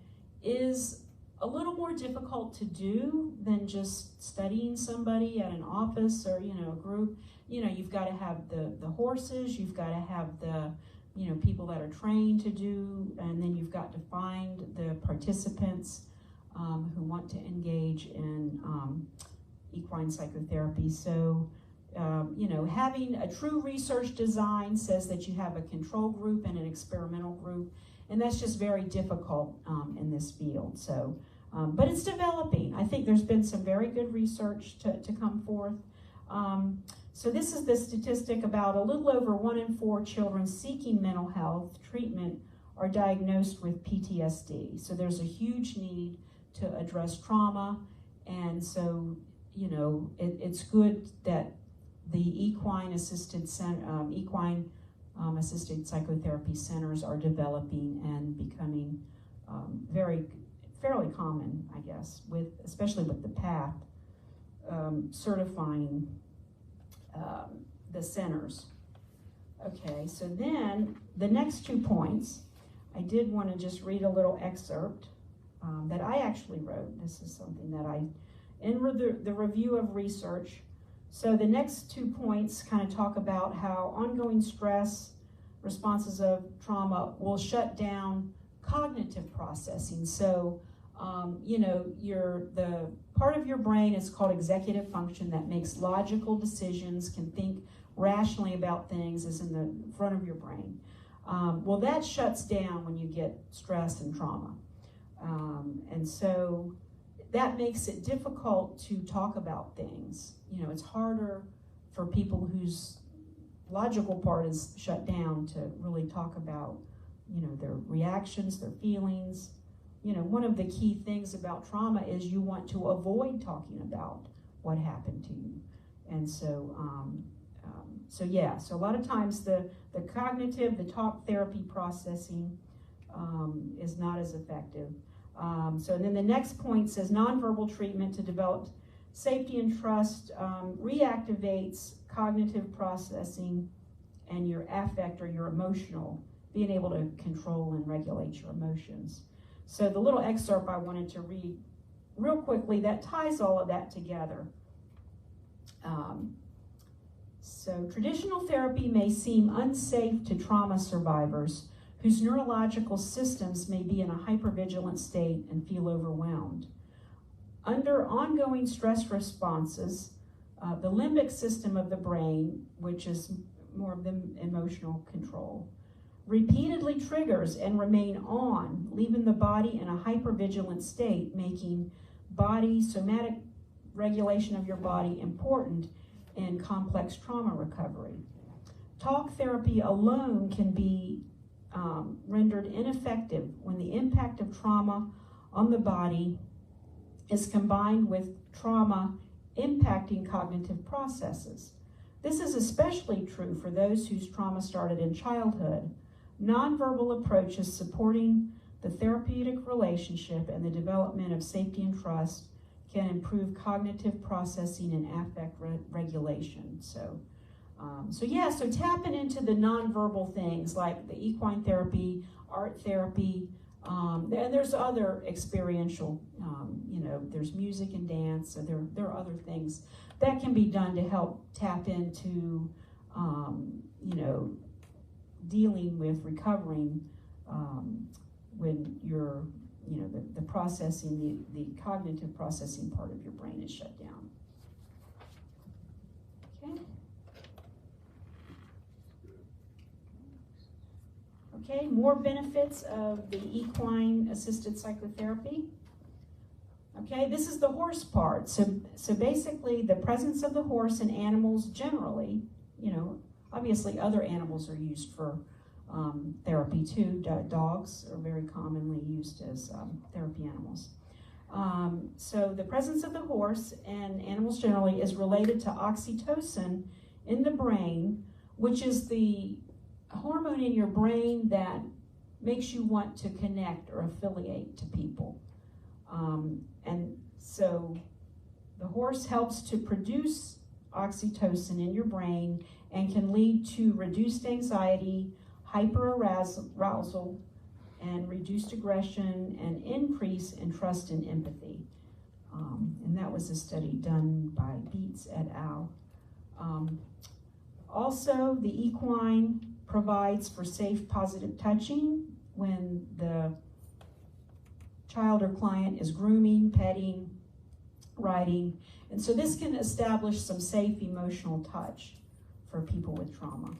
is a little more difficult to do than just studying somebody at an office or, a group. You've got to have the horses, you've got to have the, people that are trained to do, and then you've got to find the participants who want to engage in equine psychotherapy. So, having a true research design says that you have a control group and an experimental group, and that's just very difficult in this field. So, but it's developing. I think there's been some very good research to come forth. So this is the statistic about a little over 1 in 4 children seeking mental health treatment are diagnosed with PTSD. So there's a huge need to address trauma, and so, it's good that the equine-assisted psychotherapy centers are developing and becoming fairly common, I guess, especially with the PATH certifying the centers. Okay, so then the next 2 points, I did want to just read a little excerpt that I actually wrote. This is something that in the review of research. So the next 2 points kind of talk about how ongoing stress, responses of trauma will shut down cognitive processing. So, the part of your brain is called executive function that makes logical decisions, can think rationally about things, is in the front of your brain. Well, that shuts down when you get stress and trauma. And so that makes it difficult to talk about things. It's harder for people whose logical part is shut down to really talk about, their reactions, their feelings. One of the key things about trauma is you want to avoid talking about what happened to you. And so, so a lot of times the cognitive, the talk therapy processing is not as effective. So then the next point says nonverbal treatment to develop safety and trust reactivates cognitive processing and your affect or your emotional, being able to control and regulate your emotions. So the little excerpt I wanted to read real quickly that ties all of that together. So traditional therapy may seem unsafe to trauma survivors whose neurological systems may be in a hypervigilant state and feel overwhelmed. Under ongoing stress responses, the limbic system of the brain, which is more of the emotional control, repeatedly triggers and remain on, leaving the body in a hypervigilant state, making body somatic regulation of your body important in complex trauma recovery. Talk therapy alone can be rendered ineffective when the impact of trauma on the body is combined with trauma impacting cognitive processes. This is especially true for those whose trauma started in childhood. Nonverbal approaches supporting the therapeutic relationship and the development of safety and trust can improve cognitive processing and affect regulation. So tapping into the nonverbal things like the equine therapy, art therapy, and there's other experiential, there's music and dance, so there are other things that can be done to help tap into, dealing with recovering when you're, the processing, the cognitive processing part of your brain is shut down. Okay. Okay, more benefits of the equine assisted psychotherapy. Okay, this is the horse part. So basically the presence of the horse in animals generally, obviously other animals are used for therapy too. Dogs are very commonly used as therapy animals. So the presence of the horse and animals generally is related to oxytocin in the brain, which is the hormone in your brain that makes you want to connect or affiliate to people. And so the horse helps to produce oxytocin in your brain and can lead to reduced anxiety, hyperarousal, and reduced aggression, and increase in trust and empathy. And that was a study done by Beetz et al. Also, the equine provides for safe, positive touching when the child or client is grooming, petting, riding. And so this can establish some safe emotional touch for people with trauma.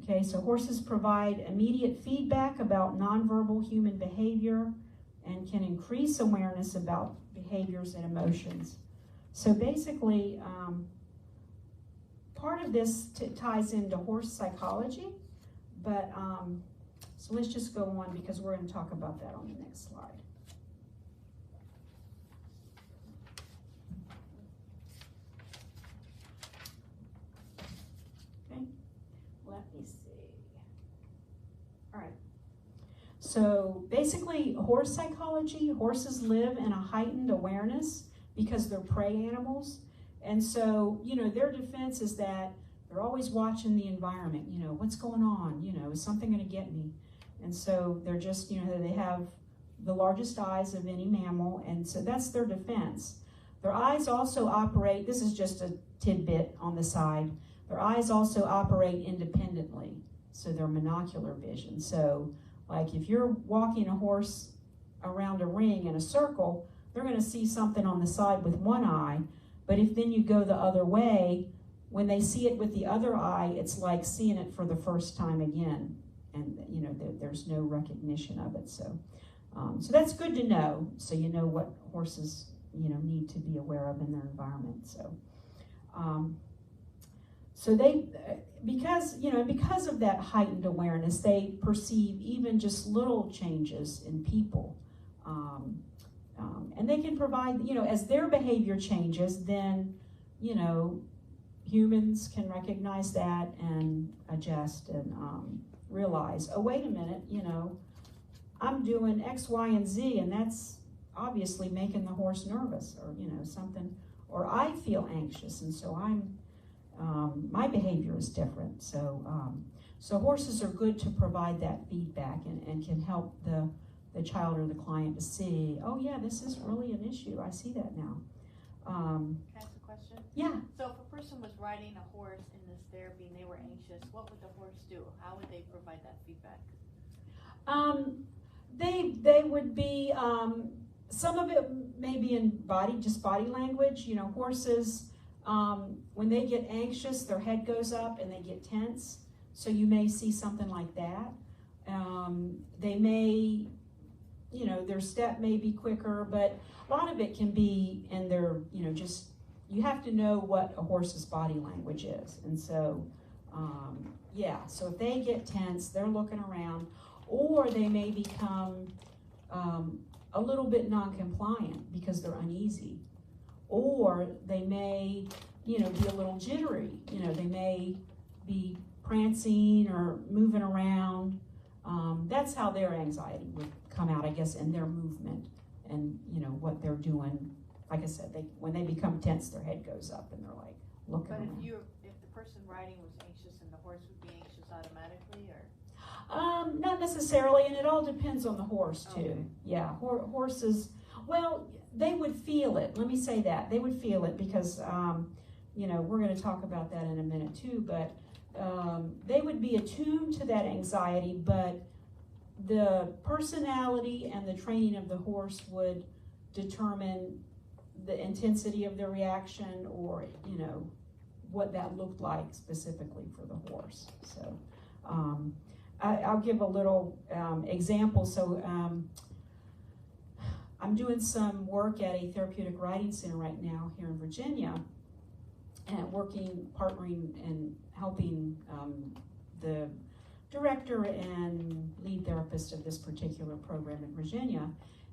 Okay, so horses provide immediate feedback about nonverbal human behavior and can increase awareness about behaviors and emotions. So basically, part of this ties into horse psychology, but so let's just go on because we're going to talk about that on the next slide. Okay, let me see. All right. So basically, horse psychology, horses live in a heightened awareness because they're prey animals. And so, their defense is that they're always watching the environment, what's going on, is something going to get me? And so they're just, they have the largest eyes of any mammal, and so that's their defense. Their eyes also operate, this is just a tidbit on the side, their eyes also operate independently, so they're monocular vision. So, like if you're walking a horse around a ring in a circle, they're going to see something on the side with one eye, but if then you go the other way, when they see it with the other eye, it's like seeing it for the first time again. And, there's no recognition of it. So that's good to know. So you know what horses, need to be aware of in their environment. So they, because of that heightened awareness, they perceive even just little changes in people. And they can provide, as their behavior changes, then, humans can recognize that and adjust and realize, oh, wait a minute, I'm doing X, Y, and Z, and that's obviously making the horse nervous, or, something, or I feel anxious, and so my behavior is different. So horses are good to provide that feedback and can help the child or the client to see, oh yeah, this is really an issue. I see that now. Can I ask a question? Yeah. So if a person was riding a horse in this therapy and they were anxious, what would the horse do? How would they provide that feedback? They would be, some of it may be in body language. Horses, when they get anxious, their head goes up and they get tense. So you may see something like that. They may their step may be quicker, but a lot of it can be in their, just, you have to know what a horse's body language is. And so, so if they get tense, they're looking around, or they may become a little bit non-compliant because they're uneasy, or they may, be a little jittery. They may be prancing or moving around. That's how their anxiety would come out, I guess, in their movement and, what they're doing. Like I said, when they become tense, their head goes up and they're like looking But around. if the person riding was anxious and the horse would be anxious automatically, or? Not necessarily, and it all depends on the horse too. Okay. Yeah, horses, well, they would feel it. Let me say that. They would feel it because, we're going to talk about that in a minute too, but they would be attuned to that anxiety, but the personality and the training of the horse would determine the intensity of their reaction, or, what that looked like specifically for the horse. So, I'll give a little example. So I'm doing some work at a therapeutic riding center right now here in Virginia, and partnering and helping the director and lead therapist of this particular program in Virginia.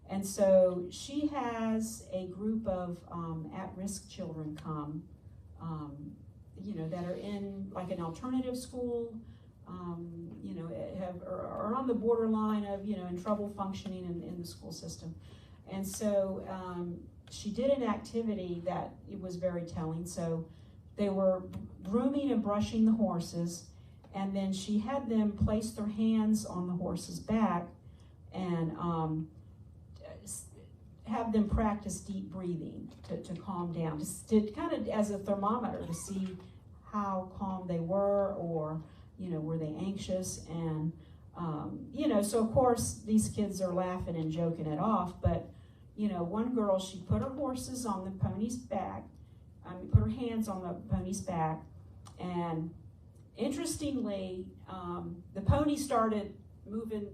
And so she has a group of at-risk children come, that are in like an alternative school, are on the borderline of, in trouble functioning in the school system. And so she did an activity that it was very telling. So they were grooming and brushing the horses, and then she had them place their hands on the horse's back and have them practice deep breathing to calm down, to kind of as a thermometer to see how calm they were, or were they anxious? And so of course these kids are laughing and joking it off, but one girl, she put her horses on the pony's back, put her hands on the pony's back, and interestingly, the pony started moving,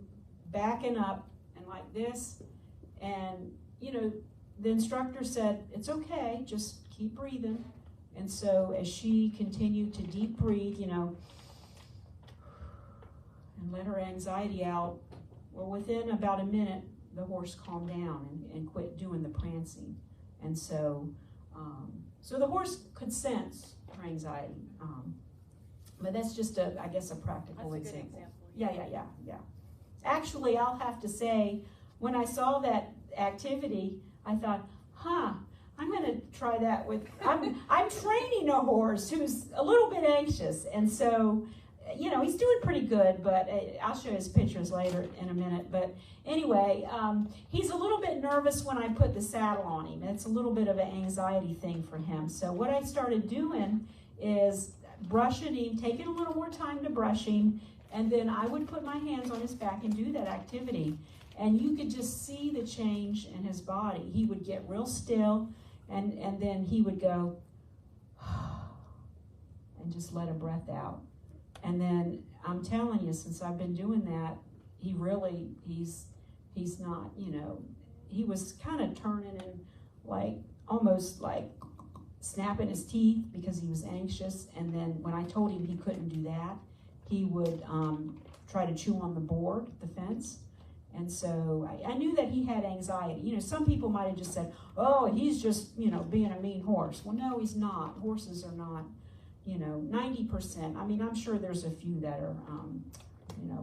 backing up and like this, and the instructor said, "It's okay, just keep breathing." And so as she continued to deep breathe, and let her anxiety out, well, within about a minute, the horse calmed down and quit doing the prancing. And so, so the horse could sense her anxiety. But that's just a practical example. Yeah. Actually, I'll have to say, when I saw that activity, I thought, I'm going to try that with, I'm training a horse who's a little bit anxious. And so, he's doing pretty good, but I'll show his pictures later in a minute. But anyway, he's a little bit nervous when I put the saddle on him. It's a little bit of an anxiety thing for him. So what I started doing is brushing him, taking a little more time to brush him, and then I would put my hands on his back and do that activity. And you could just see the change in his body. He would get real still, and then he would go, and just let a breath out. And then I'm telling you, since I've been doing that, he's not, he was kind of turning and like, almost like snapping his teeth because he was anxious. And then when I told him he couldn't do that, he would try to chew on the board, the fence. And so I knew that he had anxiety. Some people might have just said, "Oh, he's just, being a mean horse." Well, no, he's not. Horses are not, 90%. I mean, I'm sure there's a few that are,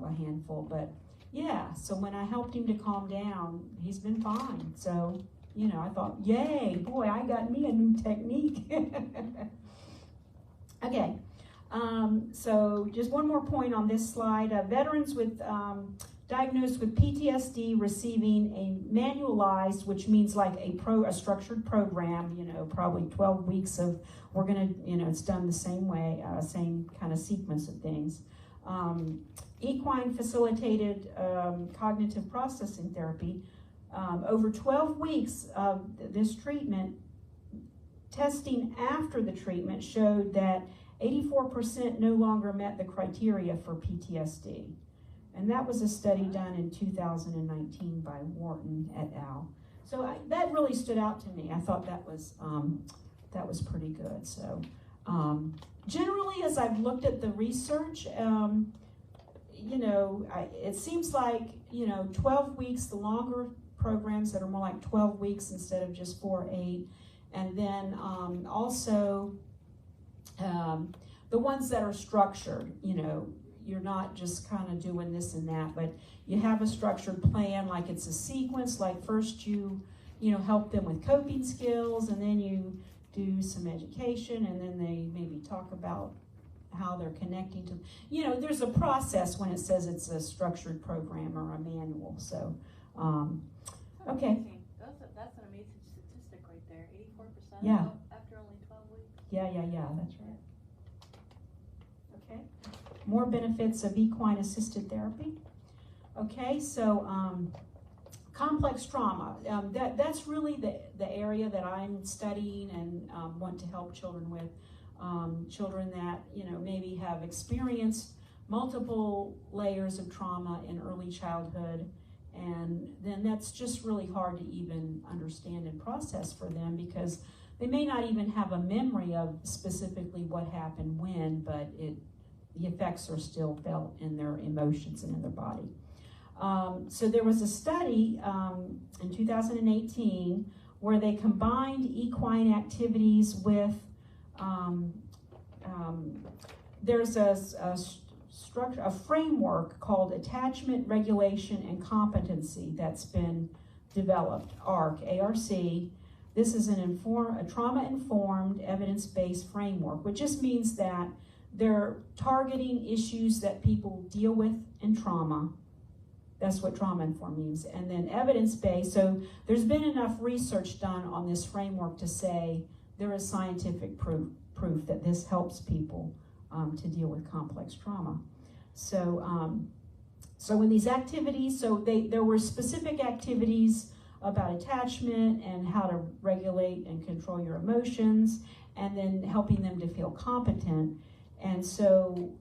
a handful. But yeah, so when I helped him to calm down, he's been fine. So, I thought, yay, boy, I got me a new technique. Okay. So just one more point on this slide. Veterans with diagnosed with PTSD receiving a manualized, which means like a structured program, probably 12 weeks of, we're going to, it's done the same way, same kind of sequence of things. Equine facilitated cognitive processing therapy. Over 12 weeks of this treatment, testing after the treatment showed that 84% no longer met the criteria for PTSD. And that was a study done in 2019 by Wharton et al. So that really stood out to me. I thought that was pretty good. So generally, as I've looked at the research, it seems like 12 weeks, the longer programs that are more like 12 weeks instead of just 4 or 8, and then also the ones that are structured. You're not just kind of doing this and that, but you have a structured plan, like it's a sequence. Like first you help them with coping skills, and then you do some education, and then they maybe talk about how they're connecting to, there's a process when it says it's a structured program or a manual. So, okay. That's an amazing statistic right there. 84% Yeah. after only 12 weeks. Yeah, that's right. Okay. More benefits of equine assisted therapy. Okay, so complex trauma. That's really the area that I'm studying and want to help children with. Children that maybe have experienced multiple layers of trauma in early childhood, and then that's just really hard to even understand and process for them, because they may not even have a memory of specifically what happened when, but the effects are still felt in their emotions and in their body. So there was a study in 2018 where they combined equine activities with there's a framework called Attachment, Regulation, and Competency that's been developed, ARC. This is a trauma-informed, evidence-based framework, which just means that they're targeting issues that people deal with in trauma. That's what trauma-informed means. And then evidence-based, so there's been enough research done on this framework to say there is scientific proof that this helps people to deal with complex trauma. So in these activities, there were specific activities about attachment and how to regulate and control your emotions, and then helping them to feel competent. And so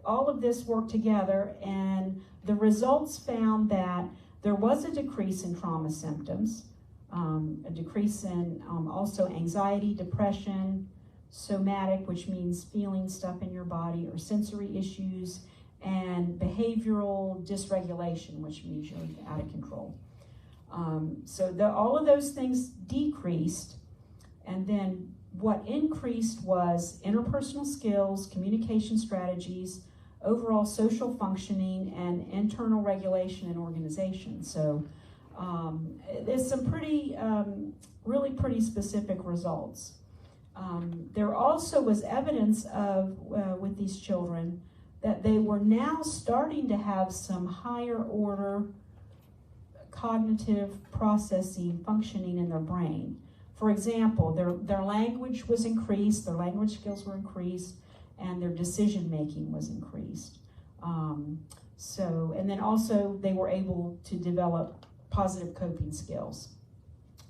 all of this worked together, and the results found that there was a decrease in trauma symptoms, a decrease in also anxiety, depression, somatic, which means feeling stuff in your body, or sensory issues, and behavioral dysregulation, which means you're out of control. So all of those things decreased, and then what increased was interpersonal skills, communication strategies, overall social functioning, and internal regulation and organization. So there's some really pretty specific results. There also was evidence of, with these children, that they were now starting to have some higher order cognitive processing functioning in their brain. For example, their language was increased, their language skills were increased, and their decision making was increased. And then also they were able to develop positive coping skills,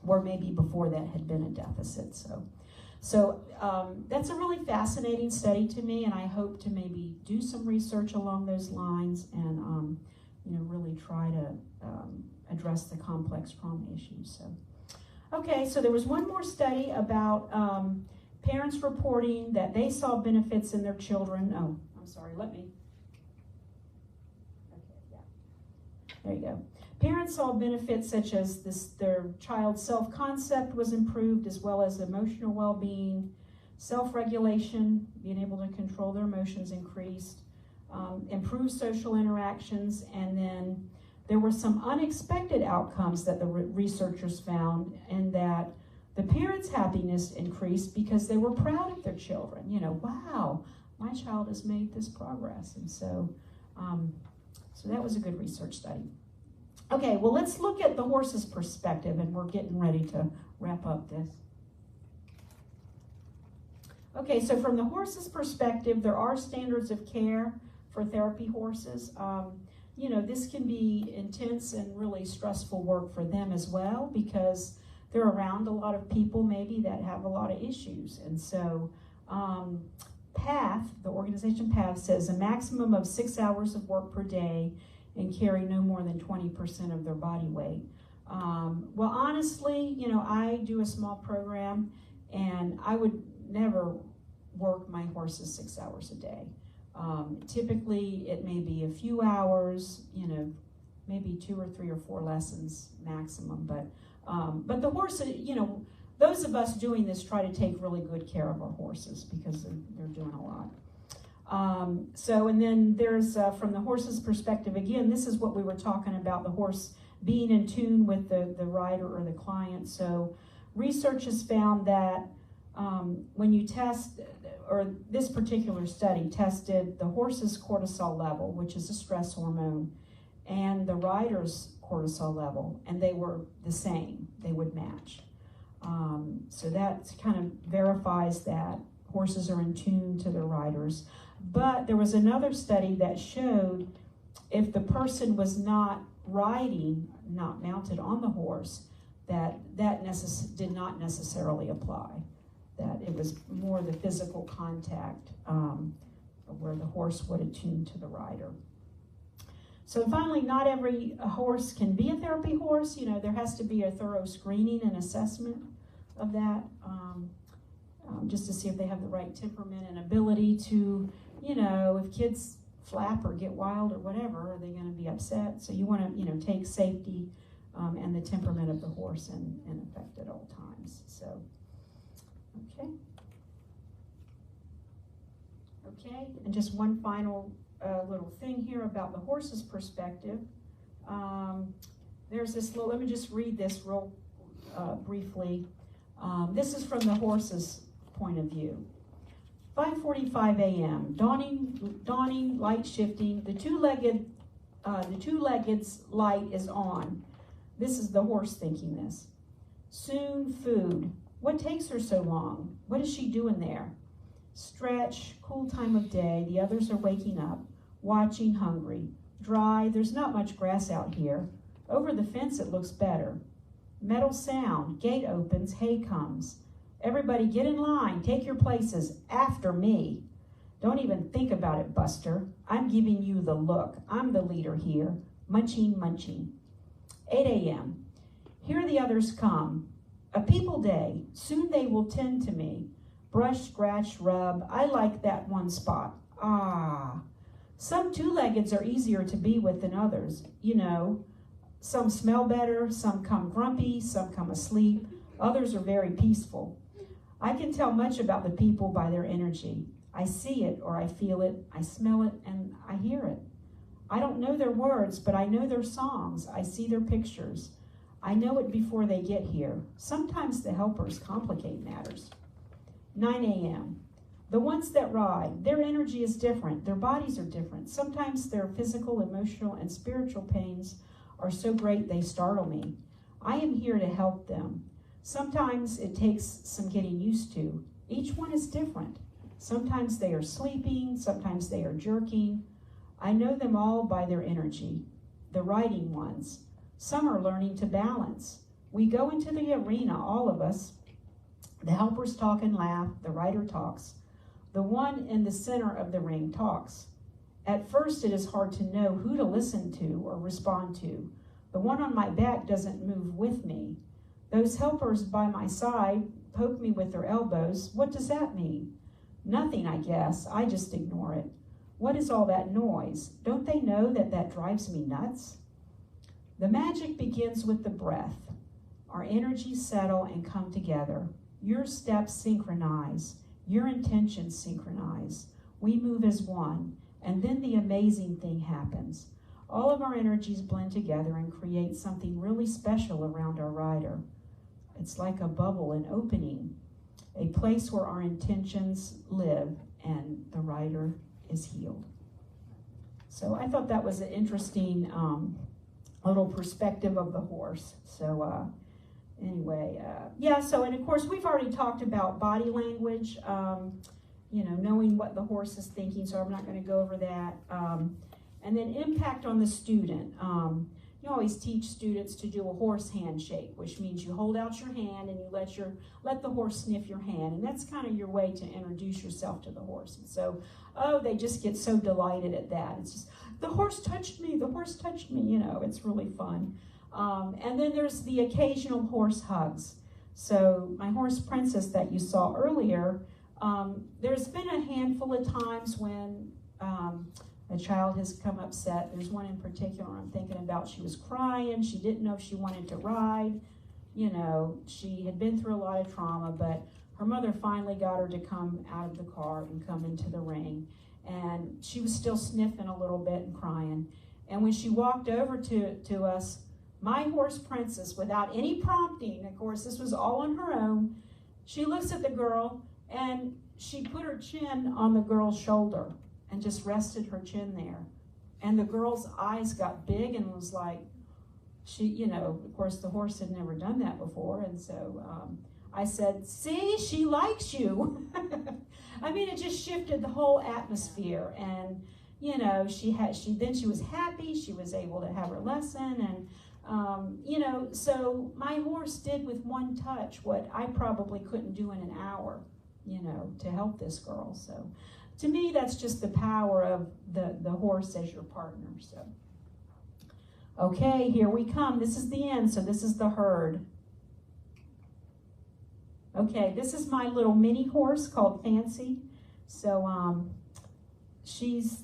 where maybe before that had been a deficit. So that's a really fascinating study to me, and I hope to maybe do some research along those lines and really try to address the complex trauma issues. So there was one more study about parents reporting that they saw benefits in their children. Oh, I'm sorry, okay, yeah. There you go. Parents saw benefits such as their child's self-concept was improved, as well as emotional well-being, self-regulation, being able to control their emotions increased, improved social interactions, and then there were some unexpected outcomes that the researchers found, and that the parents' happiness increased because they were proud of their children. Wow, my child has made this progress. And so that was a good research study. Okay, well, let's look at the horse's perspective, and we're getting ready to wrap up this. Okay, so from the horse's perspective, there are standards of care for therapy horses. This can be intense and really stressful work for them as well, because they're around a lot of people maybe that have a lot of issues. And so PATH, the organization PATH, says a maximum of 6 hours of work per day and carry no more than 20% of their body weight. Well, honestly, you know, I do a small program, and I would never work my horses 6 hours a day. Typically, it may be a few hours, you know, maybe 2 or 3 or 4 lessons maximum. But the horse, you know, those of us doing this try to take really good care of our horses because they're doing a lot. And then there's, from the horse's perspective, again, this is what we were talking about, the horse being in tune with the rider or the client. So research has found that when you test, or this particular study tested the horse's cortisol level, which is a stress hormone, and the rider's cortisol level, and they were the same, they would match. So that kind of verifies that horses are in tune to their riders. But there was another study that showed if the person was not riding, not mounted on the horse, that did not necessarily apply. That it was more the physical contact where the horse would attune to the rider. So finally, not every horse can be a therapy horse. You know, there has to be a thorough screening and assessment of that, just to see if they have the right temperament and ability to, you know, if kids flap or get wild or whatever, are they going to be upset? So you want to, you know, take safety and the temperament of the horse in effect at all times. So, okay, and just one final little thing here about the horse's perspective. There's this little, let me just read this real briefly. This is from the horse's point of view. 5:45 a.m. Dawning, light shifting. The two-legged's light is on. This is the horse thinking this. Soon, food. What takes her so long? What is she doing there? Stretch, cool time of day. The others are waking up, watching, hungry. Dry, there's not much grass out here. Over the fence it looks better. Metal sound, gate opens, hay comes. Everybody get in line, take your places, after me. Don't even think about it, Buster. I'm giving you the look. I'm the leader here. Munching, munching. 8 a.m. Here the others come. A people day. Soon they will tend to me. Brush, scratch, rub. I like that one spot. Ah. Some two-leggeds are easier to be with than others. You know, some smell better, some come grumpy, some come asleep. Others are very peaceful. I can tell much about the people by their energy. I see it, or I feel it, I smell it, and I hear it. I don't know their words, but I know their songs. I see their pictures. I know it before they get here. Sometimes the helpers complicate matters. 9 a.m. The ones that ride, their energy is different. Their bodies are different. Sometimes their physical, emotional, and spiritual pains are so great they startle me. I am here to help them. Sometimes it takes some getting used to. Each one is different. Sometimes they are sleeping, sometimes they are jerking. I know them all by their energy, the riding ones. Some are learning to balance. We go into the arena, all of us. The helpers talk and laugh, the rider talks. The one in the center of the ring talks. At first it is hard to know who to listen to or respond to. The one on my back doesn't move with me. Those helpers by my side poke me with their elbows. What does that mean? Nothing, I guess. I just ignore it. What is all that noise? Don't they know that that drives me nuts? The magic begins with the breath. Our energies settle and come together. Your steps synchronize. Your intentions synchronize. We move as one, and then the amazing thing happens. All of our energies blend together and create something really special around our rider. It's like a bubble, an opening, a place where our intentions live and the rider is healed. So I thought that was an interesting little perspective of the horse. So anyway, and of course we've already talked about body language, knowing what the horse is thinking, so I'm not going to go over that. And then impact on the student. You always teach students to do a horse handshake, which means you hold out your hand and you let the horse sniff your hand, and that's kind of your way to introduce yourself to the horse. And so, they just get so delighted at that. It's just, the horse touched me, it's really fun. And then there's the occasional horse hugs. So my horse Princess that you saw earlier, there's been a handful of times when a child has come upset. There's one in particular I'm thinking about. She was crying. She didn't know if she wanted to ride. She had been through a lot of trauma, but her mother finally got her to come out of the car and come into the ring. And she was still sniffing a little bit and crying. And when she walked over to us, my horse Princess, without any prompting, of course, this was all on her own, she looks at the girl and she put her chin on the girl's shoulder and just rested her chin there. And the girl's eyes got big and was like, of course, the horse had never done that before. And so I said, see, she likes you. I mean, it just shifted the whole atmosphere. And, then she was happy. She was able to have her lesson. And, so my horse did with one touch what I probably couldn't do in an hour, to help this girl. So to me, that's just the power of the horse as your partner. So, okay, here we come. This is the end. So this is the herd. Okay, this is my little mini horse called Fancy. So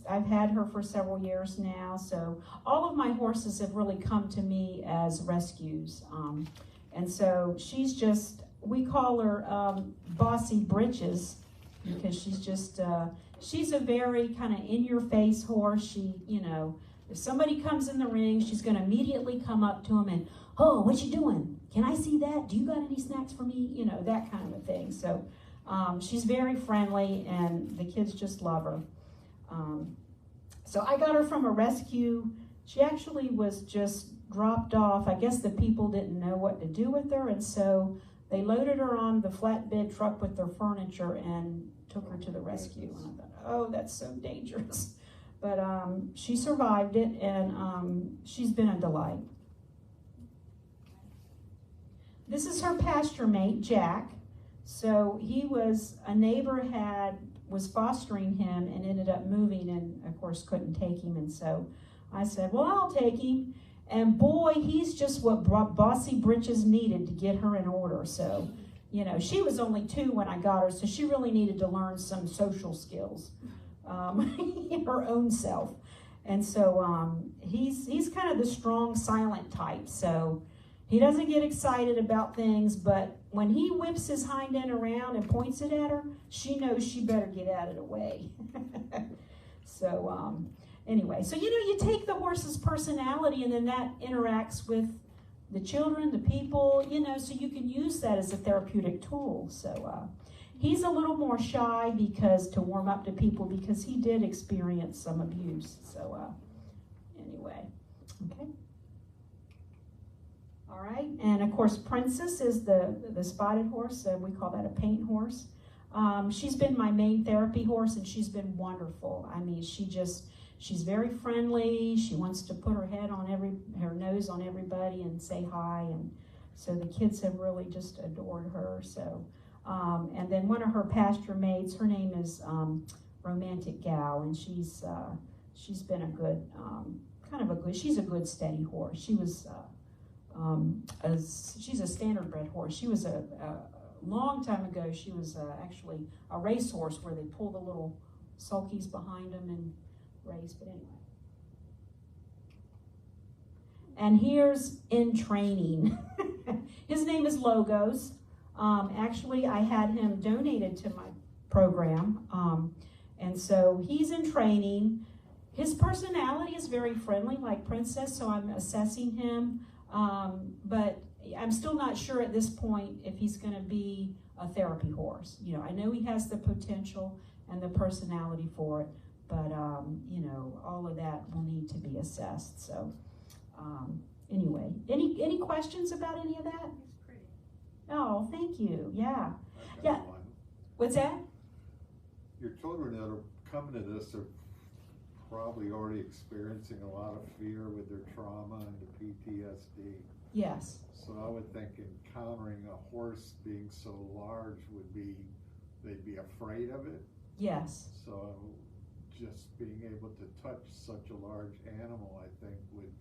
I've had her for several years now. So all of my horses have really come to me as rescues. And so she's just, we call her Bossy Britches, because she's a very kind of in-your-face horse. She, if somebody comes in the ring, she's going to immediately come up to them and, oh, what you doing? Can I see that? Do you got any snacks for me? That kind of a thing. So she's very friendly, and the kids just love her. So I got her from a rescue. She actually was just dropped off. I guess the people didn't know what to do with her, and so they loaded her on the flatbed truck with their furniture and took her to the rescue. And I thought, oh, that's so dangerous. But she survived it, and she's been a delight. This is her pasture mate, Jack. So a neighbor was fostering him and ended up moving, and of course couldn't take him. And so I said, well, I'll take him. And boy, he's just what Bossy Britches needed to get her in order. So, she was only 2 when I got her, so she really needed to learn some social skills, her own self. And so he's kind of the strong, silent type. So he doesn't get excited about things, but when he whips his hind end around and points it at her, she knows she better get out of the way. So anyway, so you take the horse's personality, and then that interacts with the children, the people, so you can use that as a therapeutic tool. So he's a little more shy to warm up to people, because he did experience some abuse. So anyway, okay. All right, and of course Princess is the spotted horse. We call that a paint horse. She's been my main therapy horse, and she's been wonderful. I mean, she's very friendly. She wants to put her nose on everybody and say hi, and so the kids have really just adored her. So, and then one of her pasture mates, her name is Romantic Gal, and she's been a good, she's a good steady horse. She was. She's a standard-bred horse. She was a long time ago. She was actually a racehorse where they pull the little sulkies behind them and race. But anyway, and here's in training. His name is Logos. Actually, I had him donated to my program, and so he's in training. His personality is very friendly, like Princess. So I'm assessing him. But I'm still not sure at this point if he's going to be a therapy horse. I know he has the potential and the personality for it, but all of that will need to be assessed. So anyway, any questions about any of that? It's pretty. Oh, thank you. Yeah. Yeah. What's that? Your children that are coming to this are probably already experiencing a lot of fear with their trauma and the PTSD. Yes. So I would think encountering a horse being so large they'd be afraid of it. Yes. So just being able to touch such a large animal, I think, would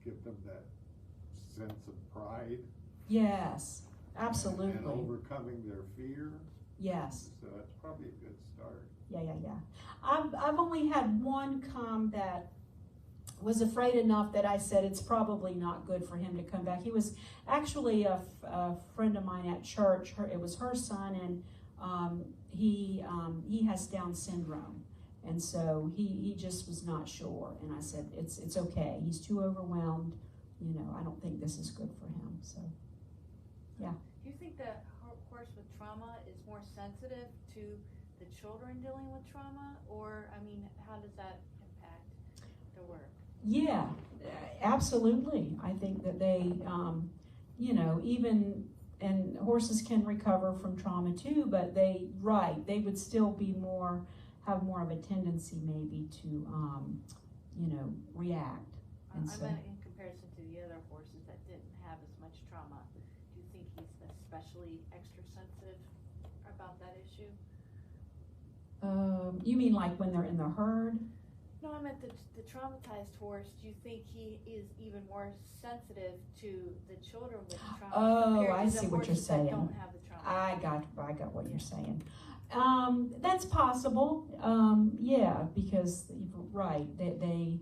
give them that sense of pride. Yes, absolutely. And overcoming their fear. Yes. So that's probably a good start. Yeah. I've only had one come that was afraid enough that I said it's probably not good for him to come back. He was actually a friend of mine at church. It was her son, and he has Down syndrome, and so he just was not sure. And I said it's okay. He's too overwhelmed. You know, I don't think this is good for him. So, yeah. Do you think the horse with trauma is more sensitive to the children dealing with trauma, or I mean, how does that impact the work? Yeah, absolutely. I think that they, you know, even, and horses can recover from trauma too, but they would still be have more of a tendency maybe to, you know, react. And I so, meant in comparison to the other horses that didn't have as much trauma. Do you think he's especially extra sensitive about that issue? you mean like when they're in the herd? No, I meant the traumatized horse. Do you think he is even more sensitive to the children with trauma? Oh, I compared to the see what you're horses that saying. Don't have the trauma. I got what you're saying. That's possible. Yeah, because right, they,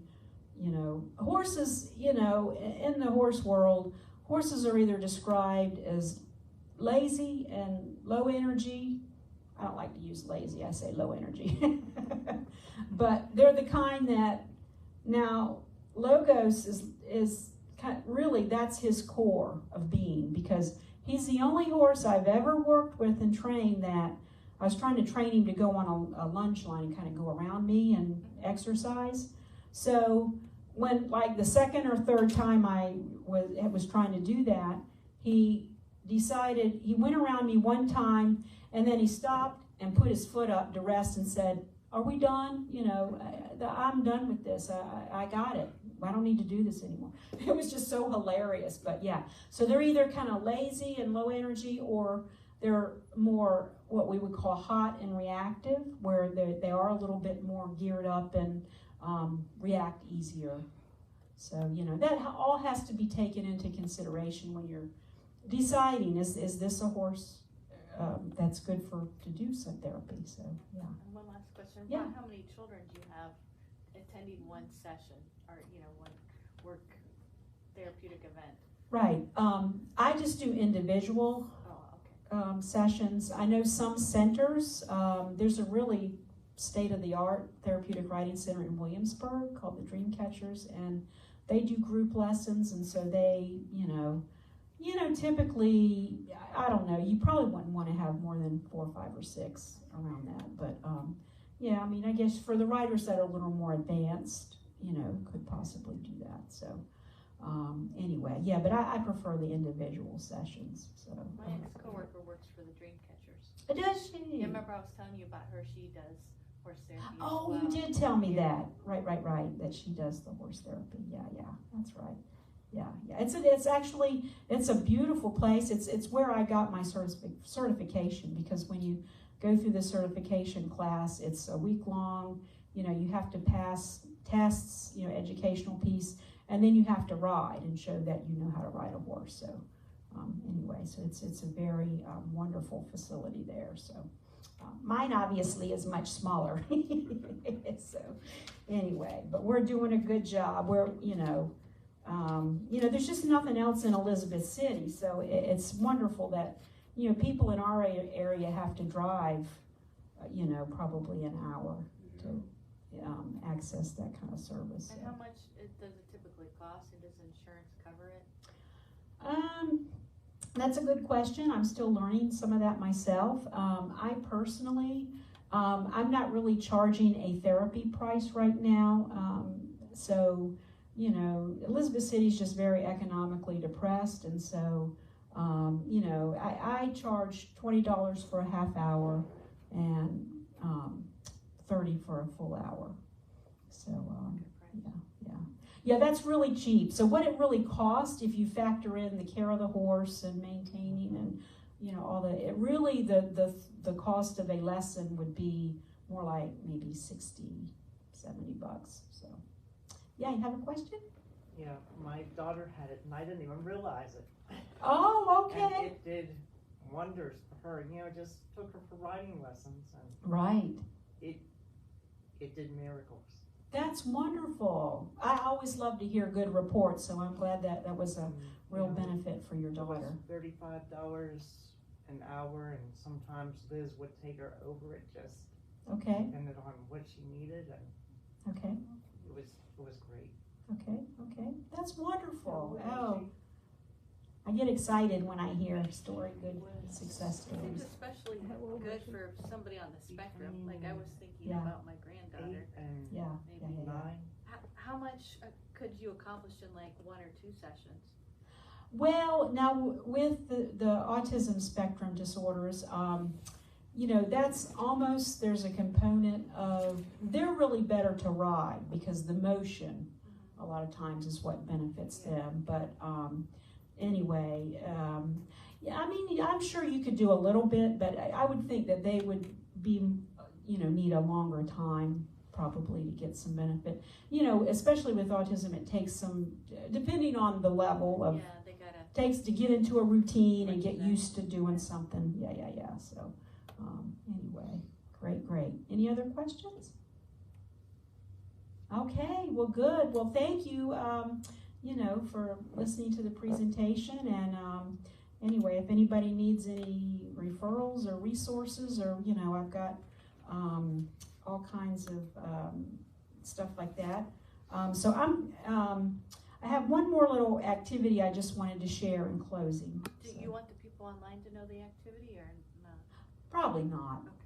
you know, horses, you know, in the horse world, horses are either described as lazy and low energy. I don't like to use lazy, I say low energy. But they're the kind that, now, Logos is kind of, really, that's his core of being, because he's the only horse I've ever worked with and trained that I was trying to train him to go on a lunge line and kind of go around me and exercise. So when, like, the second or third time I was trying to do that, he decided, he went around me one time, and then he stopped and put his foot up to rest and said, "Are we done? You know, I'm done with this. I got it. I don't need to do this anymore." It was just so hilarious. But yeah, so they're either kind of lazy and low energy, or they're more what we would call hot and reactive, where they are a little bit more geared up and react easier. So, you know, that all has to be taken into consideration when you're deciding, is this a horse that's good to do some therapy? So, yeah. And one last question. Yeah. About how many children do you have attending one session, or, you know, one work therapeutic event? Right. I just do individual sessions. I know some centers, there's a really state-of-the-art therapeutic riding center in Williamsburg called the Dreamcatchers, and they do group lessons, and so they, you know, typically, I don't know, you probably wouldn't want to have more than 4, 5, or 6 around that, but yeah, I mean, I guess for the riders that are a little more advanced, you know, could possibly do that. So anyway, yeah, but I prefer the individual sessions. So my ex-coworker works for the Dreamcatchers. Does she? Yeah, remember I was telling you about her? She does horse therapy. Oh, as well. you did tell me that. Right. That she does the horse therapy. Yeah, that's right. Yeah. It's a beautiful place. It's where I got my certification, because when you go through the certification class, it's a week long. You know, you have to pass tests, you know, educational piece, and then you have to ride and show that you know how to ride a horse. So anyway, so it's a very wonderful facility there. So mine obviously is much smaller. So anyway, but we're doing a good job. We're, there's just nothing else in Elizabeth City, so it's wonderful that, you know, people in our area have to drive, probably an hour to access that kind of service. And how much does it typically cost, and does insurance cover it? That's a good question. I'm still learning some of that myself. I personally, I'm not really charging a therapy price right now, so, you know, Elizabeth City is just very economically depressed, and so, I charge $20 for a half hour and $30 for a full hour. So, yeah, that's really cheap. So what it really costs, if you factor in the care of the horse and maintaining and, you know, all the, it really, the cost of a lesson would be more like maybe 60, 70 bucks. So, yeah, you have a question? Yeah, my daughter had it and I didn't even realize it. Oh, And okay. it did wonders for her. You know, just took her for riding lessons and Right. it did miracles. That's wonderful. I always love to hear good reports, so I'm glad that was a real benefit for your It was daughter. $35 an hour, and sometimes Liz would take her over it, just Okay, depended on what she needed, and okay, it was great. okay. That's wonderful. Oh, I get excited when I hear good success It seems stories. especially good for somebody on the spectrum. Like I was thinking Yeah. about my granddaughter. 8 and Yeah, Maybe yeah. 9. How much could you accomplish in like 1 or 2 sessions? Well, now with the autism spectrum disorders, you know, that's almost, there's a component of, they're really better to ride because the motion a lot of times is what benefits them. But anyway, yeah, I mean, I'm sure you could do a little bit, but I would think that they would be, you know, need a longer time probably to get some benefit. You know, especially with autism, it takes some, depending on the level of, Yeah, they gotta. takes to get into a routine and get Routine. used to doing something. Yeah. So, anyway, great. Any other questions? Okay, well, good. Well, thank you, you know, for listening to the presentation. And anyway, if anybody needs any referrals or resources, or, you know, I've got all kinds of stuff like that. So I have one more little activity I just wanted to share in closing. Do you want the people online to know the activity or not? Probably not. Okay.